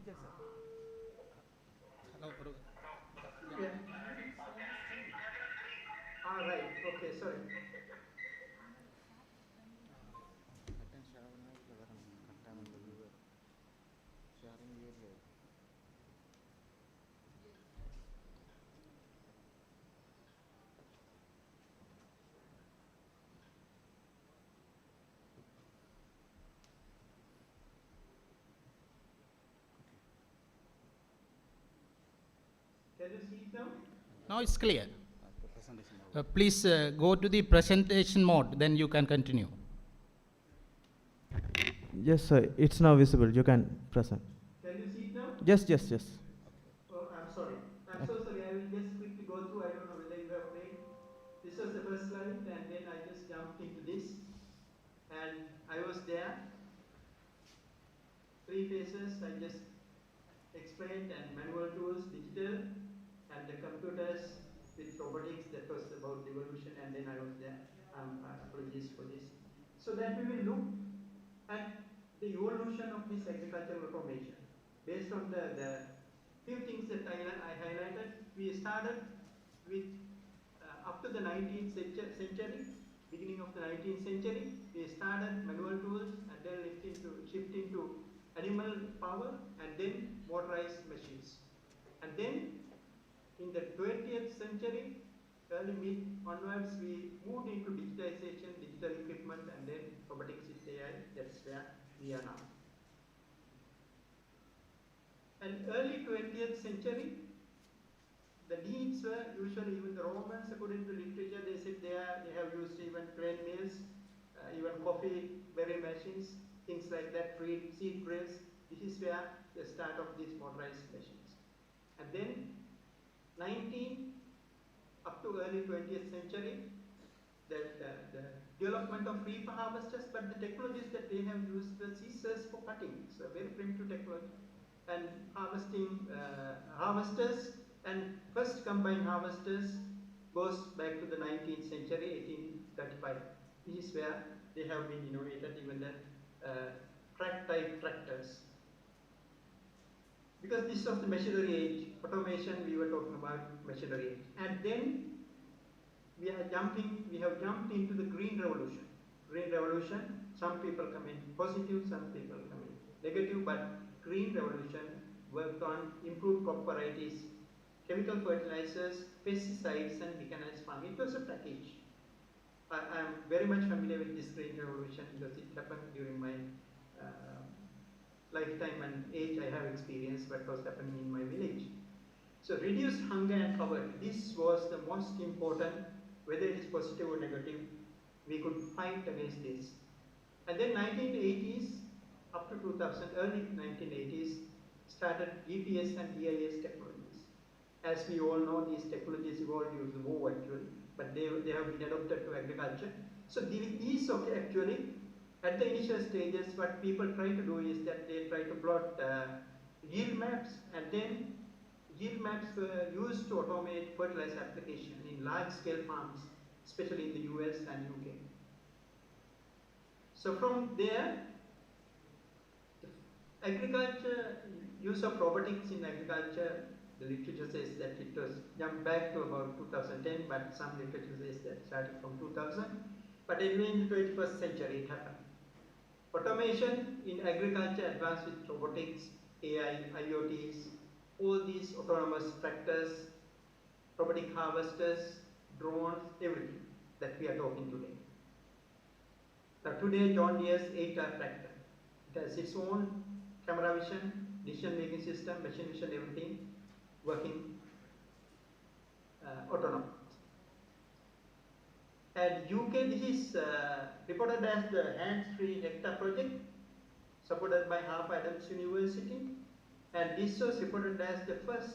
Yeah. Ah, right. Okay, sorry. Can you see it now? Now it's clear. Please go to the presentation mode, then you can continue. Yes, sir. It's now visible. You can present. Can you see it now? Yes, yes, yes. Oh, I'm sorry. I'm so sorry. I will just quickly go through. I don't know whether you have played. This was the first slide, and then I just jumped into this. And I was there. 3 phases. I just explained, and manual tools, digital, and the computers with robotics. That was about evolution, and then I was there. Apologies for this. So that we will look at the evolution of this agricultural automation based on the few things that I highlighted. We started with up to the 19th century, beginning of the 19th century, we started manual tools and then shift into animal power and then motorized machines. And then in the 20th century, early mid onwards, we moved into digitization, digital equipment, and then robotics with AI. That's where we are now. And early 20th century, the needs were usually, even the Romans, according to literature, they said they have used even grain mills, even coffee berry machines, things like that, seed drills. This is where the start of these motorized machines. And then 19 up to early 20th century, the development of reaper harvesters, but the technologies that they have used were scissors for cutting, so very primitive technology, and harvesters, and first combined harvesters goes back to the 19th century, 1835. This is where they have been innovated, even the track-type tractors. Because this was the machinery age, automation, we were talking about machinery age. And then we have jumped into the green revolution. Green revolution, some people come in positive, some people come in negative, but green revolution worked on improved crop varieties, chemical fertilizers, pesticides, and mechanized farming. It was a package. I am very much familiar with this green revolution because it happened during my lifetime and age. I have experienced what was happening in my village. So reduced hunger and poverty. This was the most important, whether it is positive or negative, we could fight against this. And then 1980s up to 2000, early 1980s, started GPS and EIS technologies. As we all know, these technologies evolved during the war actually, but they have been adopted to agriculture. So these actually, at the initial stages, what people try to do is that they try to plot yield maps, and then yield maps were used to automate fertilizer application in large-scale farms, especially in the US and UK. So from there, agriculture, use of robotics in agriculture, the literature says that it was jumped back to about 2010, but some literature says that started from 2000. But anyway, in the 21st century, it happened. Automation in agriculture advanced with robotics, AI, IoTs, all these autonomous tractors, robotic harvesters, drones, everything that we are talking today. Now today, John Deere's 8-hour tractor. It has its own camera vision, decision-making system, machine vision, everything working autonomous. And UK, this is reported as the hands-free hectare project, supported by Harper Adams University, and this was reported as the first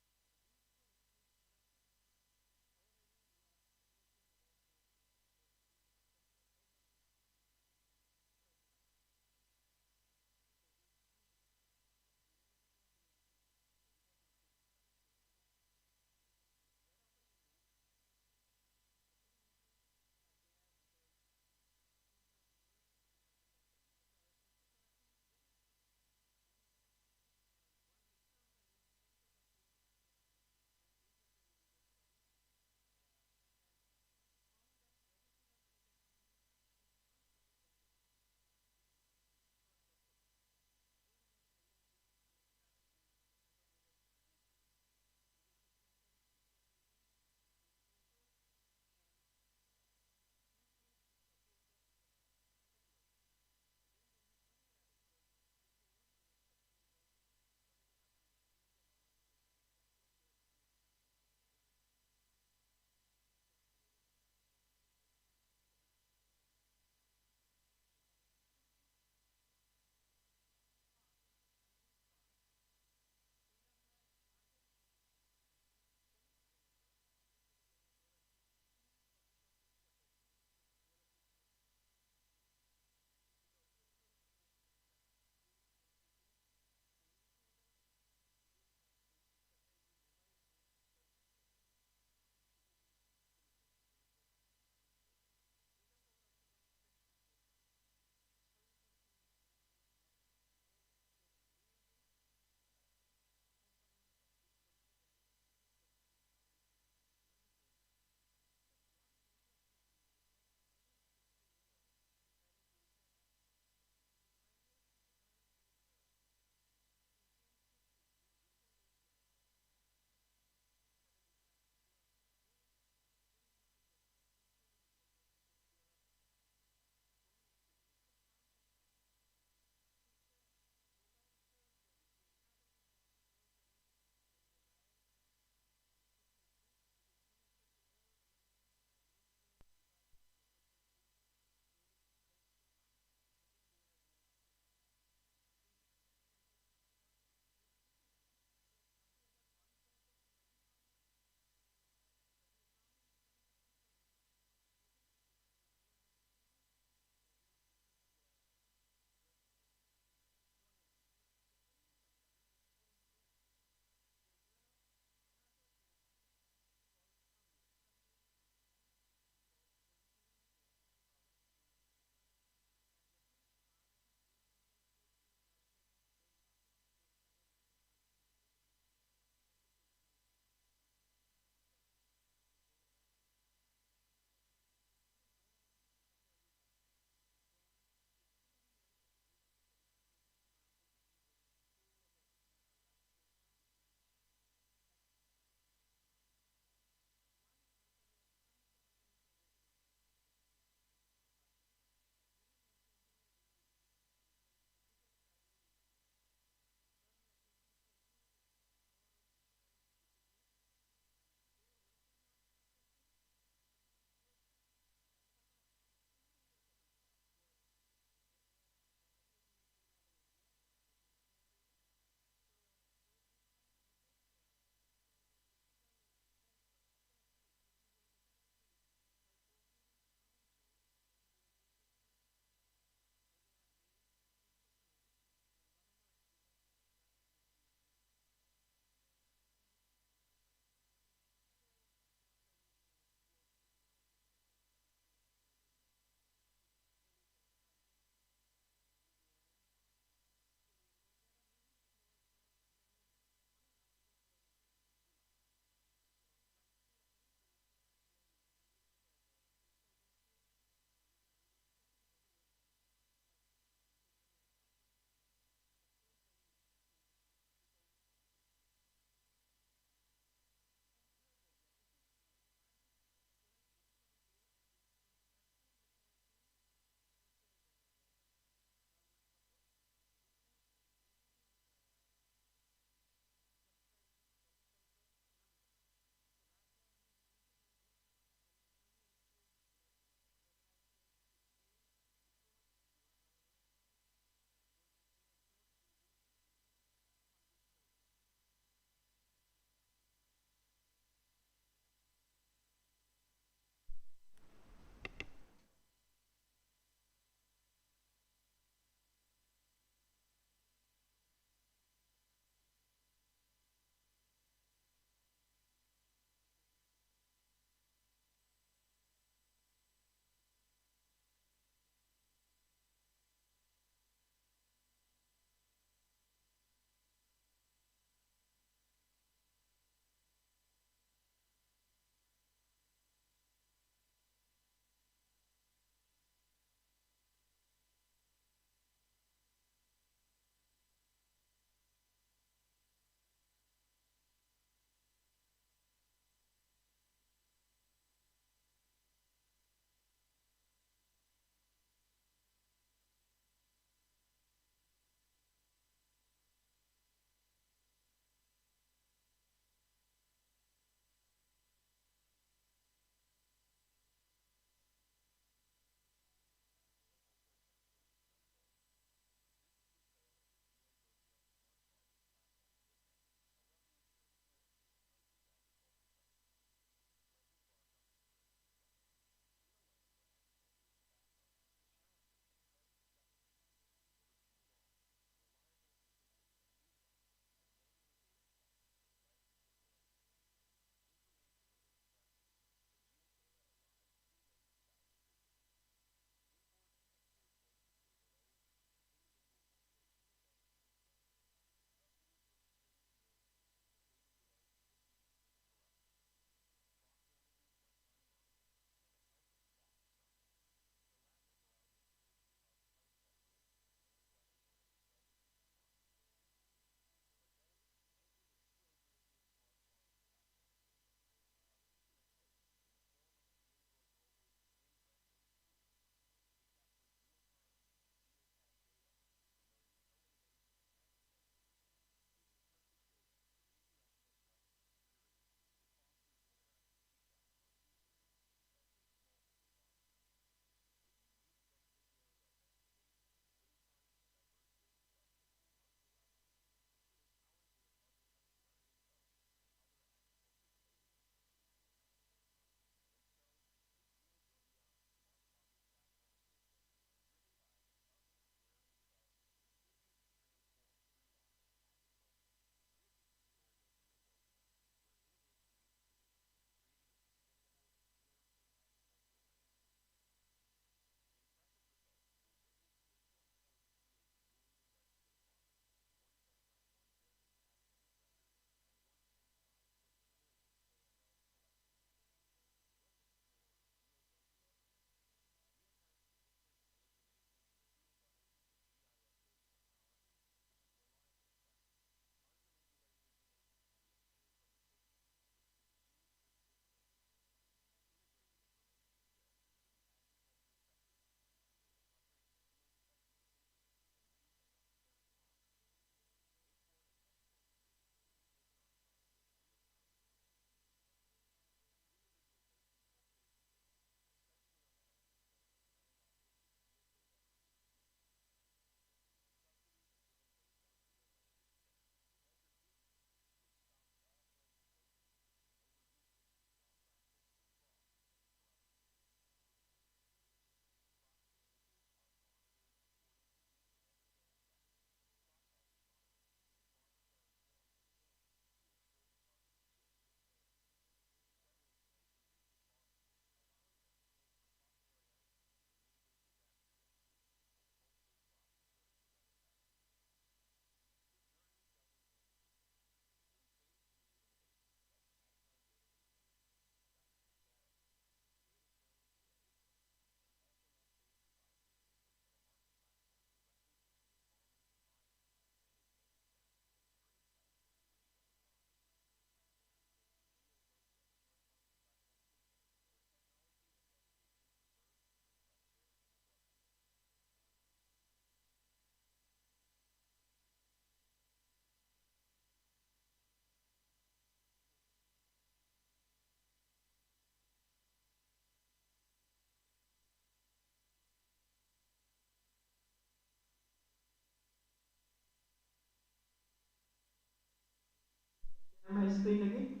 My screen again.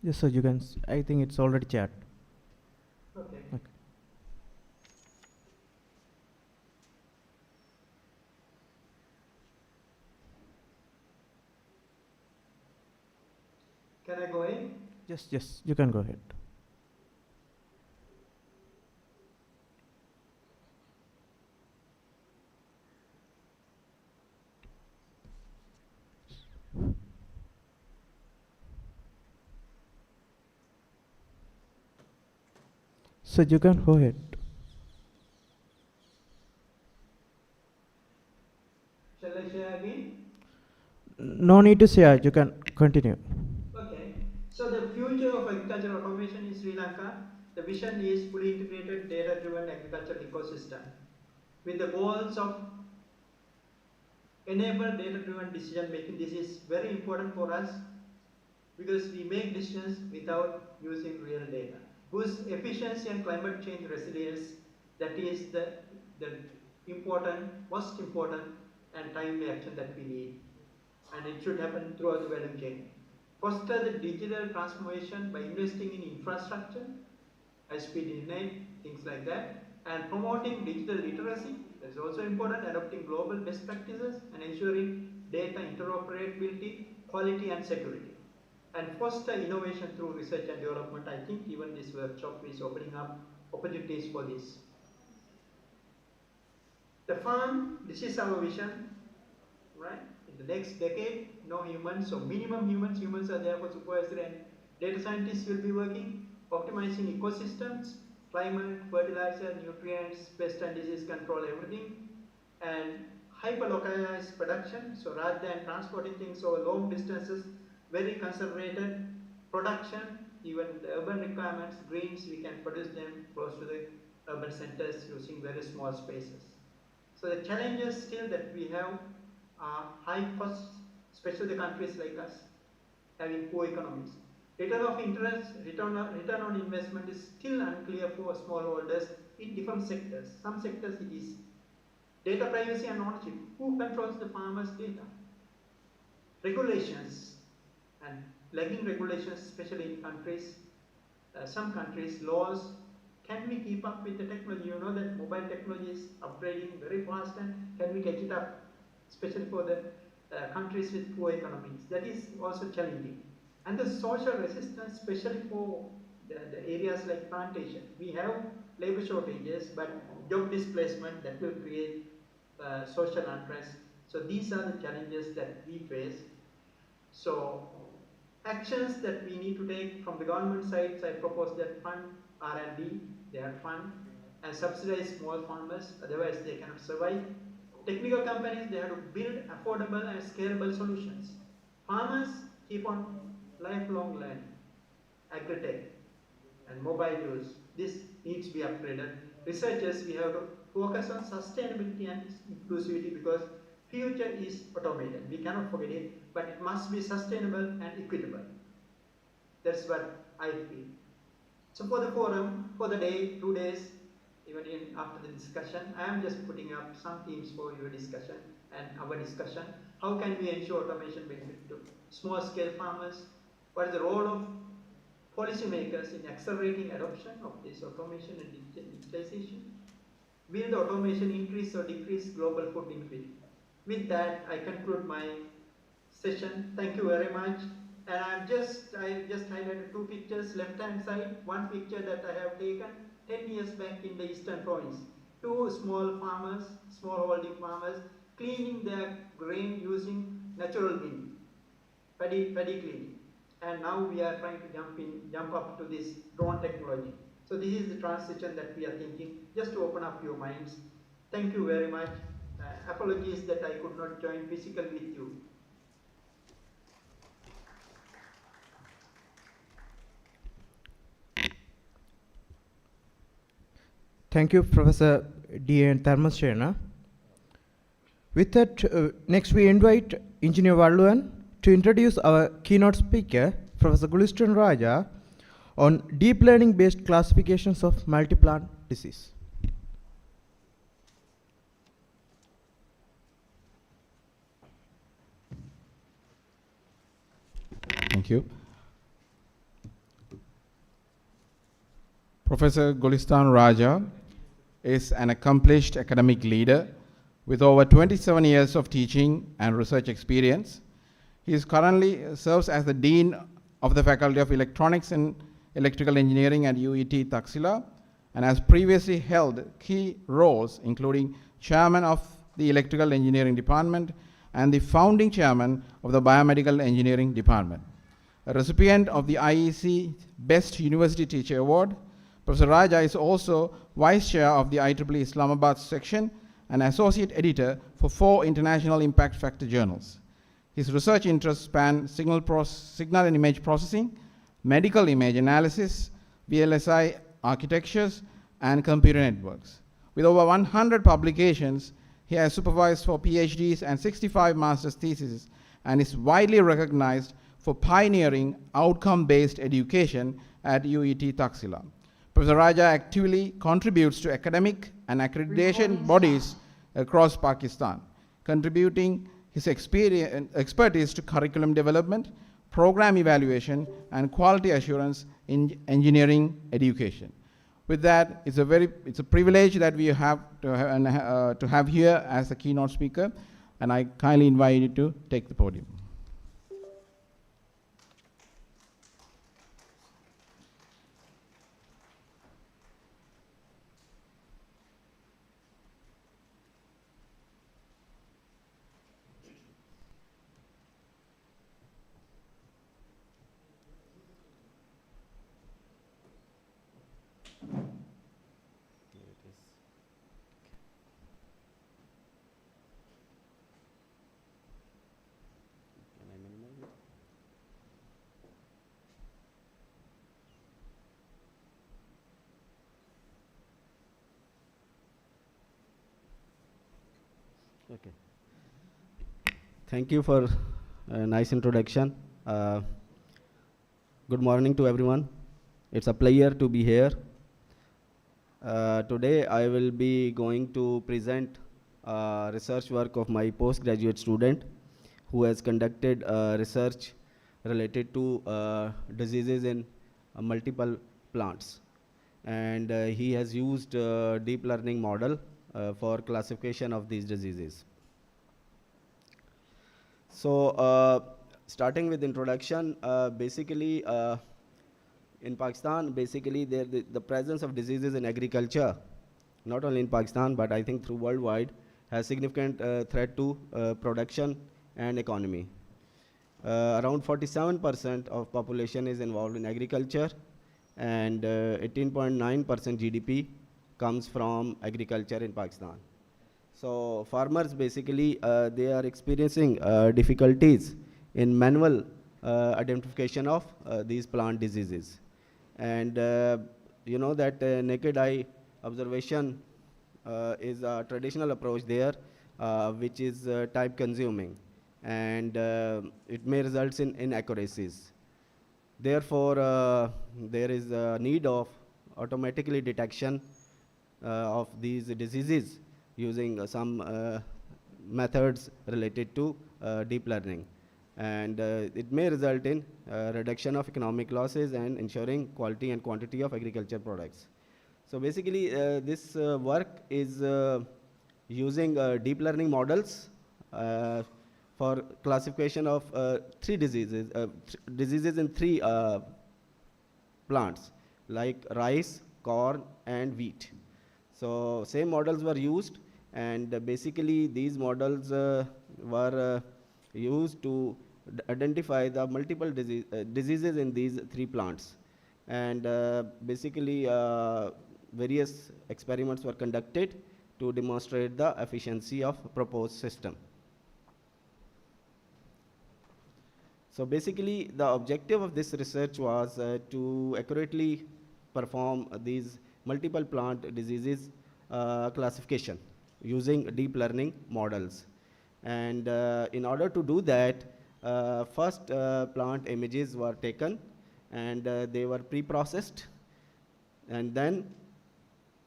Yes, sir, you can, I think it's already chat. Okay. Okay. Can I go in? Yes, you can go ahead. So you can go ahead. Shall I share again? No need to share, you can continue. Okay. So the future of agricultural automation in Sri Lanka, the vision is fully integrated data-driven agricultural ecosystem with the goals of enable data-driven decision making. This is very important for us because we make decisions without using real data. Boost efficiency and climate change resilience, that is the most important and timely action that we need. And it should happen throughout the value chain. Foster the digital transformation by investing in infrastructure, high-speed internet, things like that, and promoting digital literacy. That's also important, adopting global best practices and ensuring data interoperability, quality and security. And foster innovation through research and development. I think even this workshop is opening up opportunities for this. The farm, this is our vision, right? In the next decade, no humans, so minimum humans are there for supervisory, and data scientists will be working, optimizing ecosystems, climate, fertilizer, nutrients, pest and disease control, everything, and hyper-localized production. So rather than transporting things over long distances, very concentrated production, even the urban requirements, greens, we can produce them close to the urban centers using very small spaces. So the challenges still that we have are high costs, especially the countries like us, having poor economies. Return of interest, return on investment is still unclear for smallholders in different sectors. Some sectors it is. Data privacy and ownership. Who controls the farmers' data? Regulations and lagging regulations, especially in countries, some countries, laws. Can we keep up with the technology? You know that mobile technology is upgrading very fast, and can we catch it up, especially for the countries with poor economies? That is also challenging. And the social resistance, especially for the areas like plantation. We have labor shortages, but job displacement that will create social unrest. So these are the challenges that we face. So actions that we need to take from the government sides, I propose that fund R&D, they are fund, and subsidize small farmers, otherwise they cannot survive. Technical companies, they have to build affordable and scalable solutions. Farmers keep on lifelong learning, agri-tech and mobile use. This needs to be upgraded. Researchers, we have to focus on sustainability and inclusivity because future is automated. We cannot forget it, but it must be sustainable and equitable. That's what I feel. So for the forum, for the day, 2 days, even after the discussion, I am just putting up some themes for your discussion and our discussion. How can we ensure automation benefit to small-scale farmers? What is the role of policymakers in accelerating adoption of this automation and digitalization? Will the automation increase or decrease global food insecurity? With that, I conclude my session. Thank you very much. And I just highlighted 2 pictures, left-hand side, one picture that I have taken 10 years back in the Eastern Province. 2 small farmers, small-holding farmers, cleaning their grain using natural bin, paddy cleaning. And now we are trying to jump up to this drone technology. So this is the transition that we are thinking, just to open up your minds. Thank you very much. Apologies that I could not join physically with you. Thank you, Professor D.N. Tharmasena. With that, next we invite Engineer Valluvan to introduce our keynote speaker, Professor Gulistan Raja, on deep learning based classifications of multi-plant disease. Thank you. Professor Gulistan Raja is an accomplished academic leader with over 27 years of teaching and research experience. He is currently serves as the Dean of the Faculty of Electronics and Electrical Engineering at UET Taxila, and has previously held key roles including Chairman of the Electrical Engineering Department and the founding Chairman of the Biomedical Engineering Department. A recipient of the IEC Best University Teacher Award, Professor Raja is also Vice Chair of the IEEE Islamabad section and Associate Editor for 4 international impact factor journals. His research interests span signal and image processing, medical image analysis, VLSI architectures, and computer networks. With over 100 publications, he has supervised for PhDs and 65 master's theses and is widely recognized for pioneering outcome-based education at UET Taxila. Professor Raja actively contributes to academic and accreditation bodies across Pakistan, contributing his expertise to curriculum development, program evaluation, and quality assurance in engineering education. With that, it's a privilege that we have to have here as the keynote speaker, and I kindly invite you to take the podium. Okay. Thank you for a nice introduction. Good morning to everyone. It's a pleasure to be here. Today I will be going to present research work of my postgraduate student who has conducted research related to diseases in multiple plants. And he has used deep learning model for classification of these diseases. So starting with introduction, basically in Pakistan, basically the presence of diseases in agriculture, not only in Pakistan, but I think through worldwide, has significant threat to production and economy. Around 47% of population is involved in agriculture, and 18.9% GDP comes from agriculture in Pakistan. So farmers basically, they are experiencing difficulties in manual identification of these plant diseases. And you know that naked eye observation is a traditional approach there, which is time consuming, and it may result in inaccuracies. Therefore, there is a need of automatically detection of these diseases using some methods related to deep learning. And it may result in reduction of economic losses and ensuring quality and quantity of agriculture products. So basically, this work is using deep learning models for classification of 3 diseases, diseases in 3 plants, like rice, corn, and wheat. So same models were used, and basically these models were used to identify the multiple diseases in these 3 plants. And basically various experiments were conducted to demonstrate the efficiency of proposed system. So basically the objective of this research was to accurately perform these multiple plant diseases classification using deep learning models. And in order to do that, first plant images were taken, and they were pre-processed, and then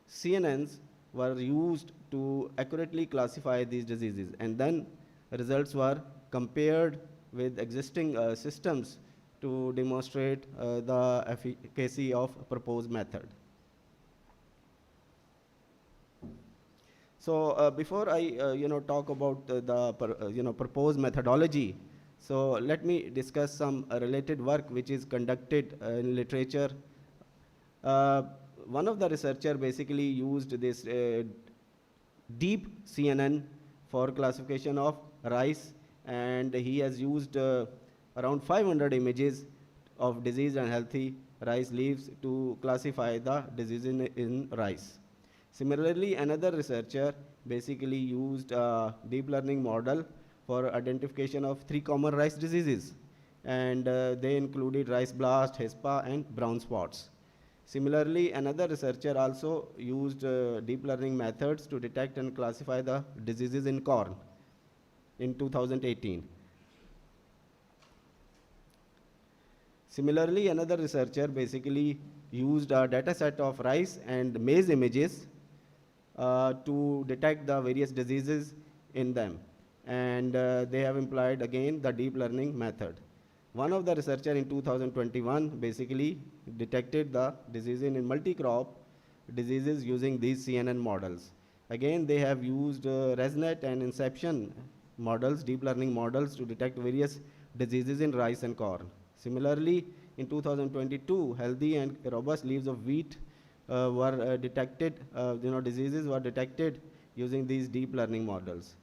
CNNs were used to accurately classify these diseases, and then results were compared with existing systems to demonstrate the efficacy of proposed method. So before I talk about the proposed methodology, so let me discuss some related work which is conducted in literature. One of the researcher basically used this deep CNN for classification of rice, and he has used around 500 images of diseased and healthy rice leaves to classify the disease in rice. Similarly, another researcher basically used a deep learning model for identification of 3 common rice diseases, and they included rice blast, HISPA, and brown spots. Similarly, another researcher also used deep learning methods to detect and classify the diseases in corn in 2018. Similarly, another researcher basically used a data set of rice and maize images to detect the various diseases in them. And they have employed again the deep learning method. One of the researcher in 2021 basically detected the disease in multi-crop diseases using these CNN models. Again, they have used ResNet and Inception models, deep learning models, to detect various diseases in rice and corn. Similarly, in 2022, healthy and robust leaves of wheat were detected, diseases were detected using these deep learning models.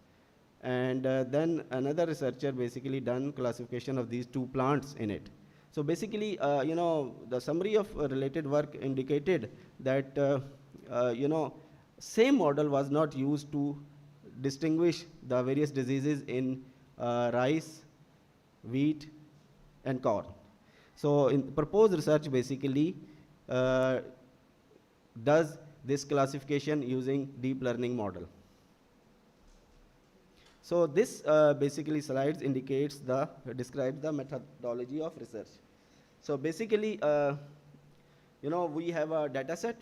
And then another researcher basically done classification of these 2 plants in it. So basically, the summary of related work indicated that, same model was not used to distinguish the various diseases in rice, wheat, and corn. So in proposed research basically does this classification using deep learning model. So this basically slides describes the methodology of research. So basically, we have a data set,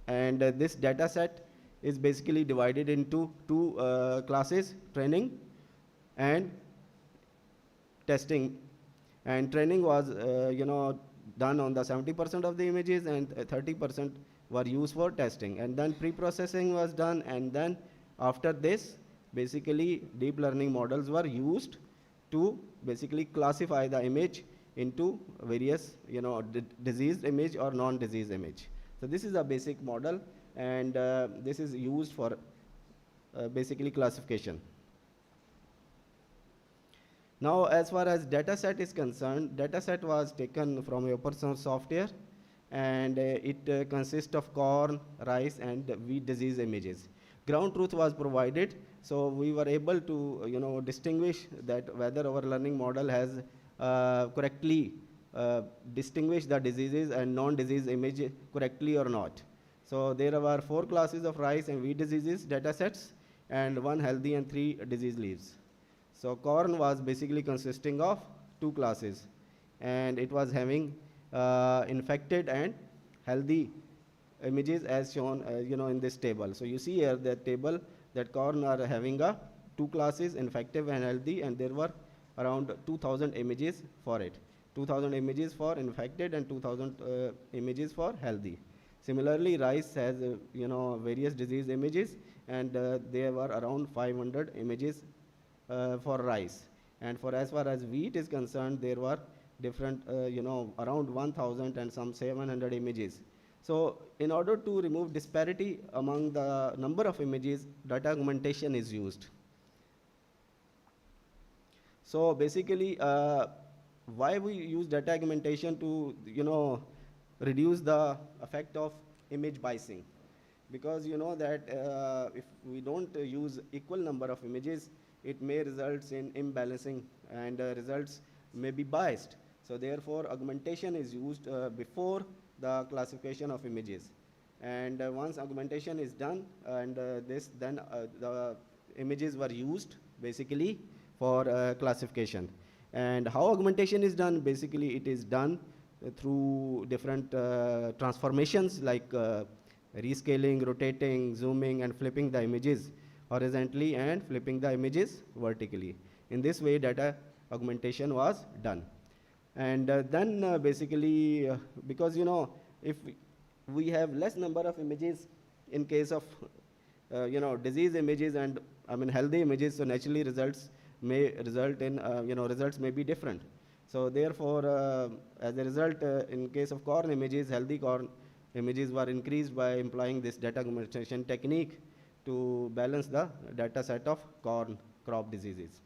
and this data set is basically divided into 2 classes: training and testing. And training was done on the 70% of the images, and 30% were used for testing. And then pre-processing was done, and then after this, basically deep learning models were used to basically classify the image into various diseased image or non-diseased image. So this is a basic model, and this is used for basically classification. Now, as far as data set is concerned, data set was taken from a open source software, and it consists of corn, rice, and wheat disease images. Ground truth was provided, so we were able to distinguish that whether our learning model has correctly distinguished the diseases and non-disease image correctly or not. So there were 4 classes of rice and wheat diseases data sets, and 1 healthy and 3 disease leaves. So corn was basically consisting of 2 classes, and it was having infected and healthy images as shown in this table. So you see here the table that corn are having 2 classes, infective and healthy, and there were around 2,000 images for it. 2,000 images for infected and 2,000 images for healthy. Similarly, rice has various disease images, and there were around 500 images for rice. And for as far as wheat is concerned, there were different around 1,000 and some 700 images. So in order to remove disparity among the number of images, data augmentation is used. So basically, why we use data augmentation to reduce the effect of image biasing? Because you know that if we don't use equal number of images, it may result in imbalancing, and results may be biased. So therefore, augmentation is used before the classification of images. And once augmentation is done, and then the images were used basically for classification. And how augmentation is done? Basically, it is done through different transformations like rescaling, rotating, zooming, and flipping the images horizontally and flipping the images vertically. In this way, data augmentation was done. And then basically, because if we have less number of images in case of disease images and healthy images, so naturally results may result in results may be different. So therefore, as a result, in case of corn images, healthy corn images were increased by employing this data aggregation technique to balance the data set of corn crop diseases.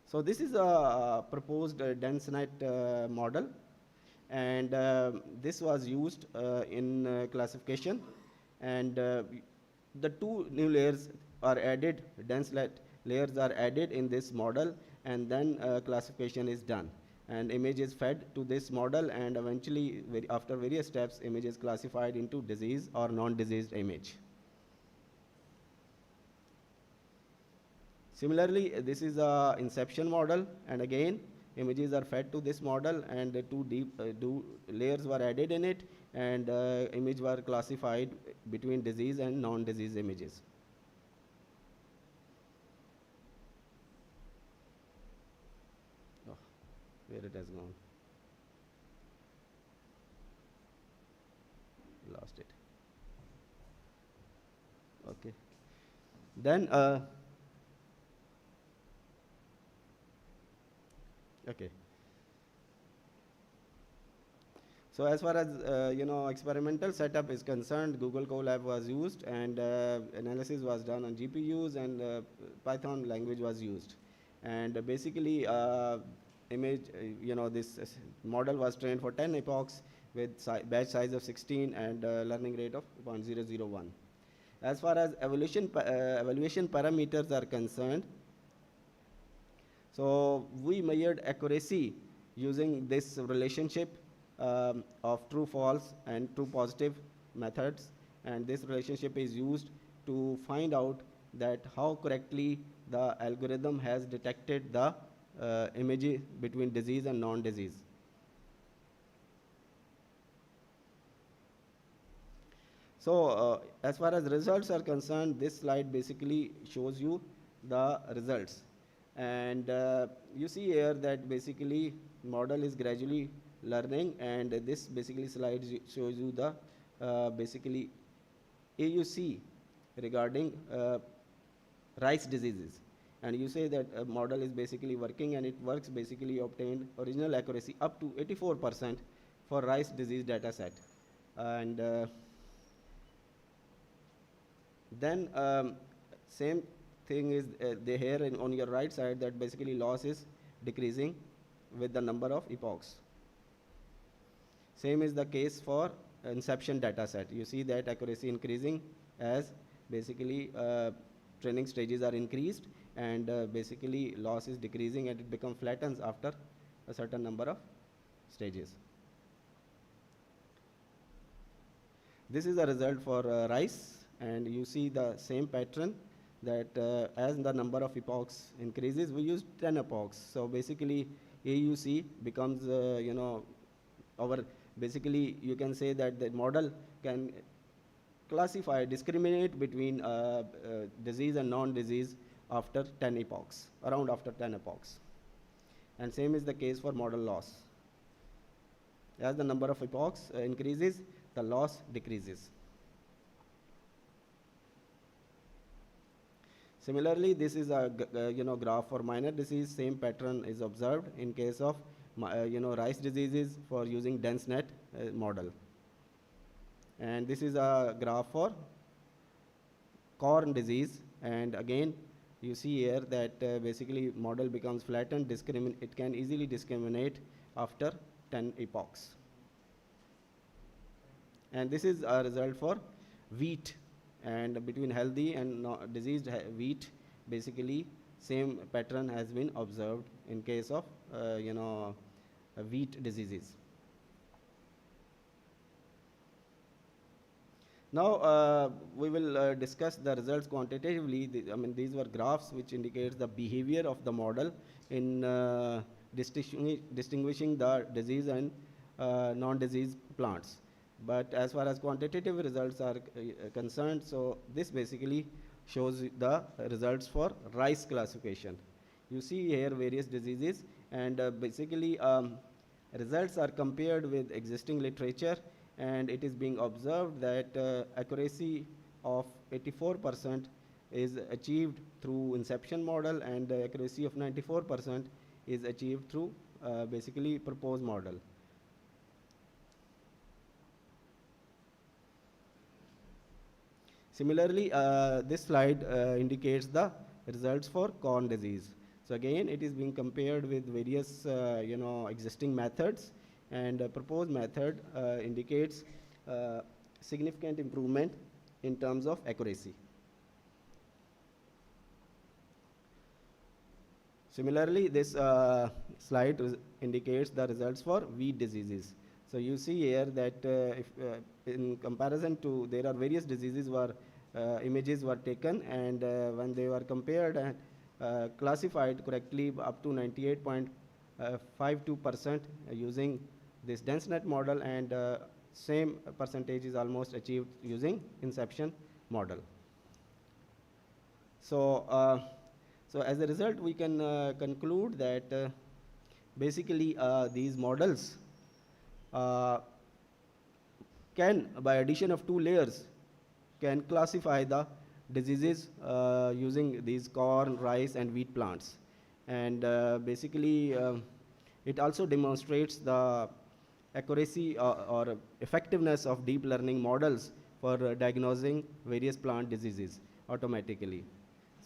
So this is a proposed dense net model, and this was used in classification, and the two new layers are added, dense net layers are added in this model, and then classification is done. And image is fed to this model, and eventually, after various steps, image is classified into disease or non-diseased image. Similarly, this is a inception model, and again, images are fed to this model, and two layers were added in it, and image were classified between disease and non-disease images. Oh, where it has gone? Lost it. Okay. Then. Okay. So as far as experimental setup is concerned, Google Colab was used, and analysis was done on GPUs, and Python language was used. And basically, this model was trained for 10 epochs with batch size of 16 and learning rate of 0.001. As far as evaluation parameters are concerned, so we measured accuracy using this relationship of true false and true positive methods, and this relationship is used to find out that how correctly the algorithm has detected the image between disease and non-disease. So as far as results are concerned, this slide basically shows you the results. And you see here that basically model is gradually learning, and this basically slide shows you the basically AUC regarding rice diseases. And you say that a model is basically working, and it works basically obtained original accuracy up to 84% for rice disease data set. And then same thing is here on your right side, that basically loss is decreasing with the number of epochs. Same is the case for inception data set. You see that accuracy increasing as basically training stages are increased, and basically loss is decreasing, and it becomes flattens after a certain number of stages. This is the result for rice, and you see the same pattern, that as the number of epochs increases, we use 10 epochs. So basically AUC becomes, basically you can say that the model can discriminate between disease and non-disease after 10 epochs, around after 10 epochs. And same is the case for model loss. As the number of epochs increases, the loss decreases. Similarly, this is a graph for minor disease. Same pattern is observed in case of rice diseases for using dense net model. And this is a graph for corn disease, and again you see here that basically model becomes flattened. It can easily discriminate after 10 epochs. And this is a result for wheat. And between healthy and diseased wheat, basically same pattern has been observed in case of wheat diseases. Now we will discuss the results quantitatively. These were graphs which indicates the behavior of the model in distinguishing the disease and non-disease plants. But as far as quantitative results are concerned, so this basically shows the results for rice classification. You see here various diseases, and basically results are compared with existing literature, and it is being observed that accuracy of 84% is achieved through inception model, and accuracy of 94% is achieved through basically proposed model. Similarly, this slide indicates the results for corn disease. So again, it is being compared with various existing methods, and proposed method indicates significant improvement in terms of accuracy. Similarly, this slide indicates the results for wheat diseases. So you see here that in comparison to, there are various diseases where images were taken, and when they were compared and classified correctly up to 98.52% using this DenseNet model, and same percentage is almost achieved using inception model. So, so as a result, we can conclude that basically these models can, by addition of 2 layers, can classify the diseases using these corn, rice, and wheat plants. And basically, it also demonstrates the accuracy or effectiveness of deep learning models for diagnosing various plant diseases automatically.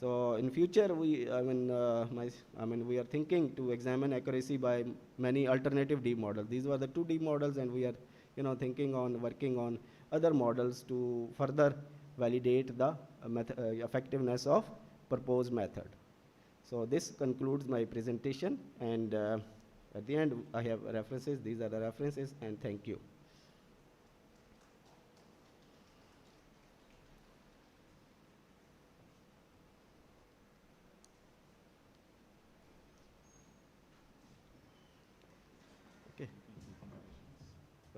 So in future, we are thinking to examine accuracy by many alternative deep models. These were the 2 deep models, and we are thinking on working on other models to further validate the effectiveness of proposed method. So this concludes my presentation, and at the end I have references. These are the references, and thank you. Okay.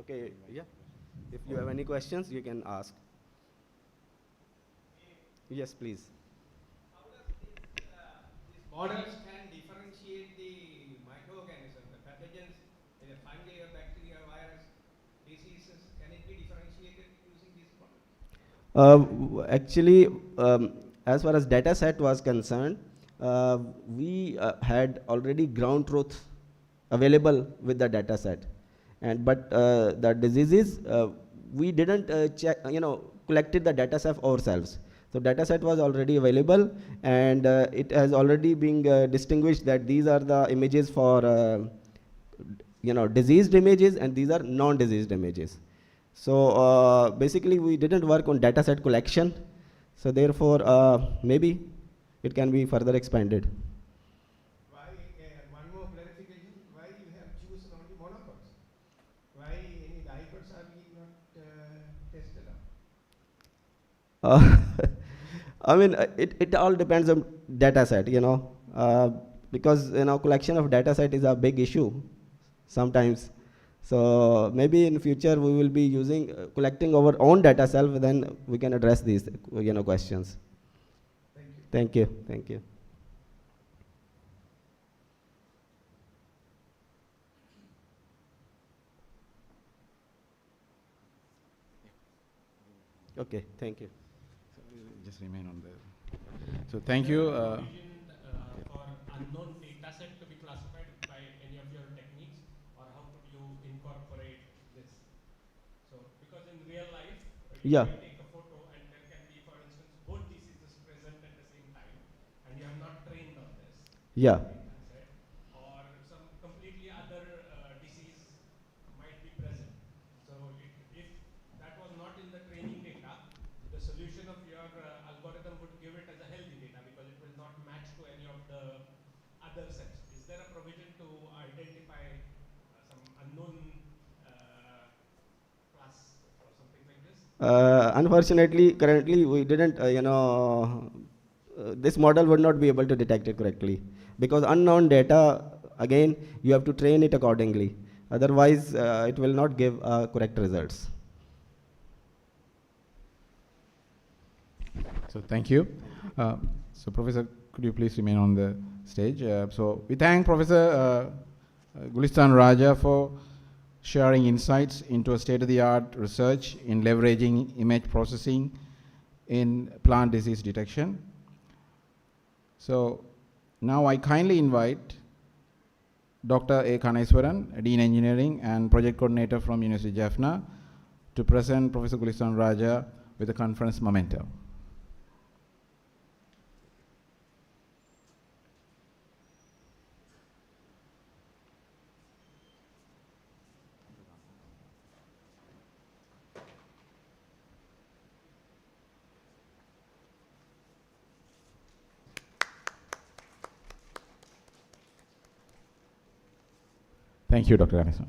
Okay, yeah. If you have any questions, you can ask. Yes, please. How does these models can differentiate the microorganisms, the pathogens, the fungi or bacteria, virus, diseases? Can it be differentiated using these models? Actually, as far as data set was concerned, we had already ground truth available with the data set, and but the diseases we didn't check, collected the data set ourselves. So data set was already available, and it has already been distinguished that these are the images for diseased images, and these are non-diseased images. So basically, we didn't work on data set collection. So therefore, maybe it can be further expanded. Why, one more clarification, why you have chosen only monocots? Why any dicots are being not tested out? I mean, it all depends on data set, because collection of data set is a big issue sometimes. So maybe in future we will be using collecting our own data set, then we can address these questions. Thank you. Thank you. Okay, thank you. Just remain on there. So thank you. For unknown data set to be classified by any of your techniques, or how could you incorporate this? So because in real life, Yeah. you take a photo and there can be, for instance, both diseases present at the same time, and you have not trained on this. Yeah. Data set, or some completely other disease might be present. So if that was not in the training data, the solution of your algorithm would give it as a healthy data because it will not match to any of the other sets. Is there a provision to identify some unknown class or something like this? Unfortunately, currently we didn't, this model would not be able to detect it correctly, because unknown data, again, you have to train it accordingly. Otherwise, it will not give correct results. So thank you. So Professor, could you please remain on the stage. So we thank Professor Gulistan Raja for sharing insights into a state-of-the-art research in leveraging image processing in plant disease detection. So now I kindly invite Dr. A. Kaneswaran, Dean Engineering and Project Coordinator from University of Jaffna, to present Professor Gulistan Raja with the conference memento. Thank you, Dr. Kaneswaran.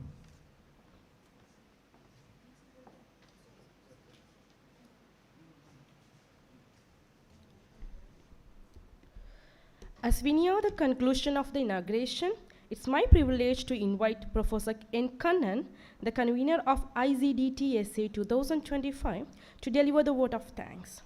As we near the conclusion of the inauguration, it's my privilege to invite Professor N. Kannan, the convener of ICDTSA 2025, to deliver the vote of thanks.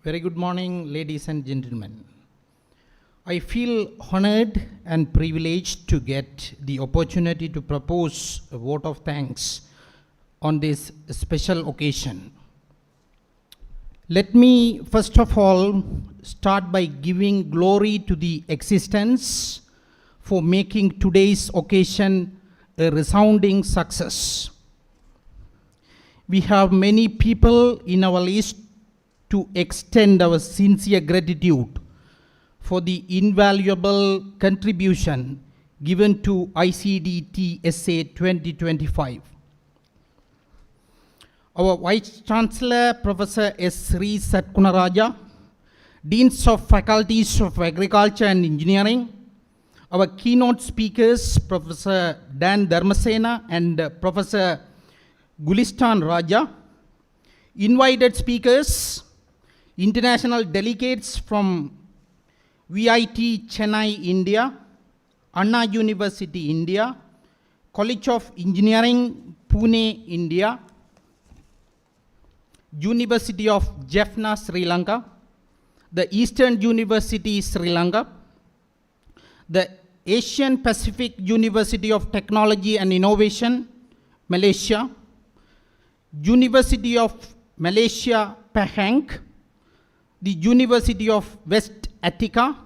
Very good morning, ladies and gentlemen. I feel honored and privileged to get the opportunity to propose a vote of thanks on this special occasion. Let me first of all start by giving glory to the existence for making today's occasion a resounding success. We have many people in our list to extend our sincere gratitude for the invaluable contribution given to ICDTSA 2025. Our Vice Chancellor, Professor S. Sri Satkunaraja, Deans of Faculties of Agriculture and Engineering, our keynote speakers, Professor Dan Dharmasena and Professor Gulistan Raja, invited speakers, international delegates from VIT Chennai, India, Anna University, India, College of Engineering, Pune, India, University of Jaffna, Sri Lanka, the Eastern University, Sri Lanka, the Asian Pacific University of Technology and Innovation, Malaysia, University of Malaysia, Pahang, the University of West Attica,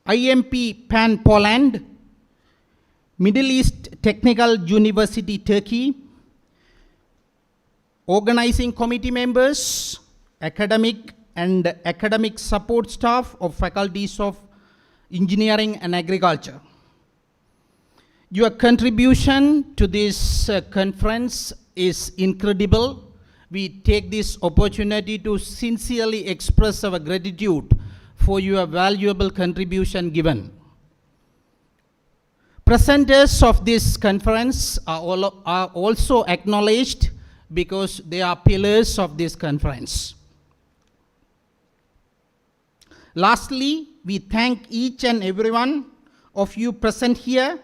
IMP Pan Poland, Middle East Technical University, Turkey, organizing committee members, academic and academic support staff of faculties of engineering and agriculture. Your contribution to this conference is incredible. We take this opportunity to sincerely express our gratitude for your valuable contribution given. Presenters of this conference are also acknowledged because they are pillars of this conference. Lastly, we thank each and every one of you present here.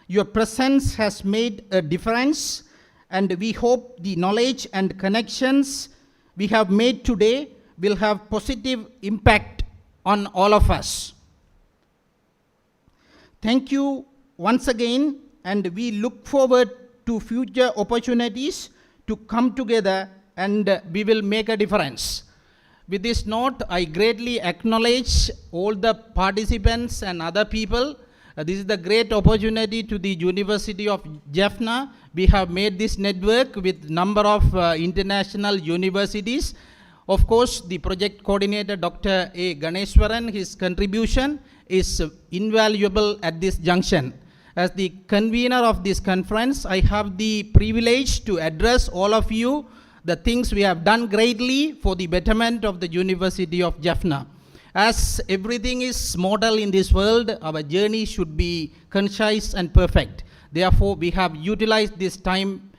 Your presence has made a difference, and we hope the knowledge and connections we have made today will have positive impact on all of us. Thank you once again, and we look forward to future opportunities to come together, and we will make a difference. With this note, I greatly acknowledge all the participants and other people. This is the great opportunity to the University of Jaffna. We have made this network with number of international universities. Of course, the project coordinator, Dr. A. Ganeswaran, his contribution is invaluable at this junction. As the convener of this conference, I have the privilege to address all of you the things we have done greatly for the betterment of the University of Jaffna. As everything is model in this world, our journey should be concise and perfect. Therefore, we have utilized this time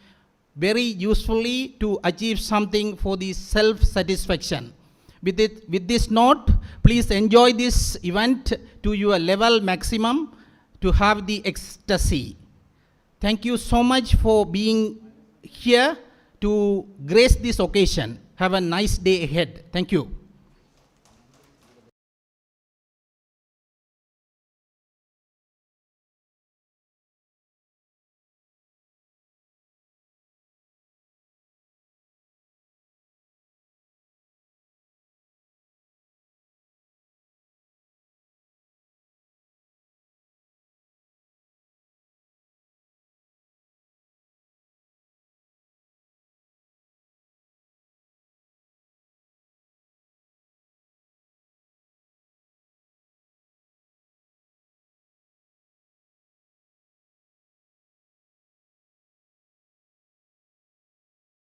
very usefully to achieve something for the self-satisfaction. With this note, please enjoy this event to your level maximum to have the ecstasy. Thank you so much for being here to grace this occasion. Have a nice day ahead. Thank you.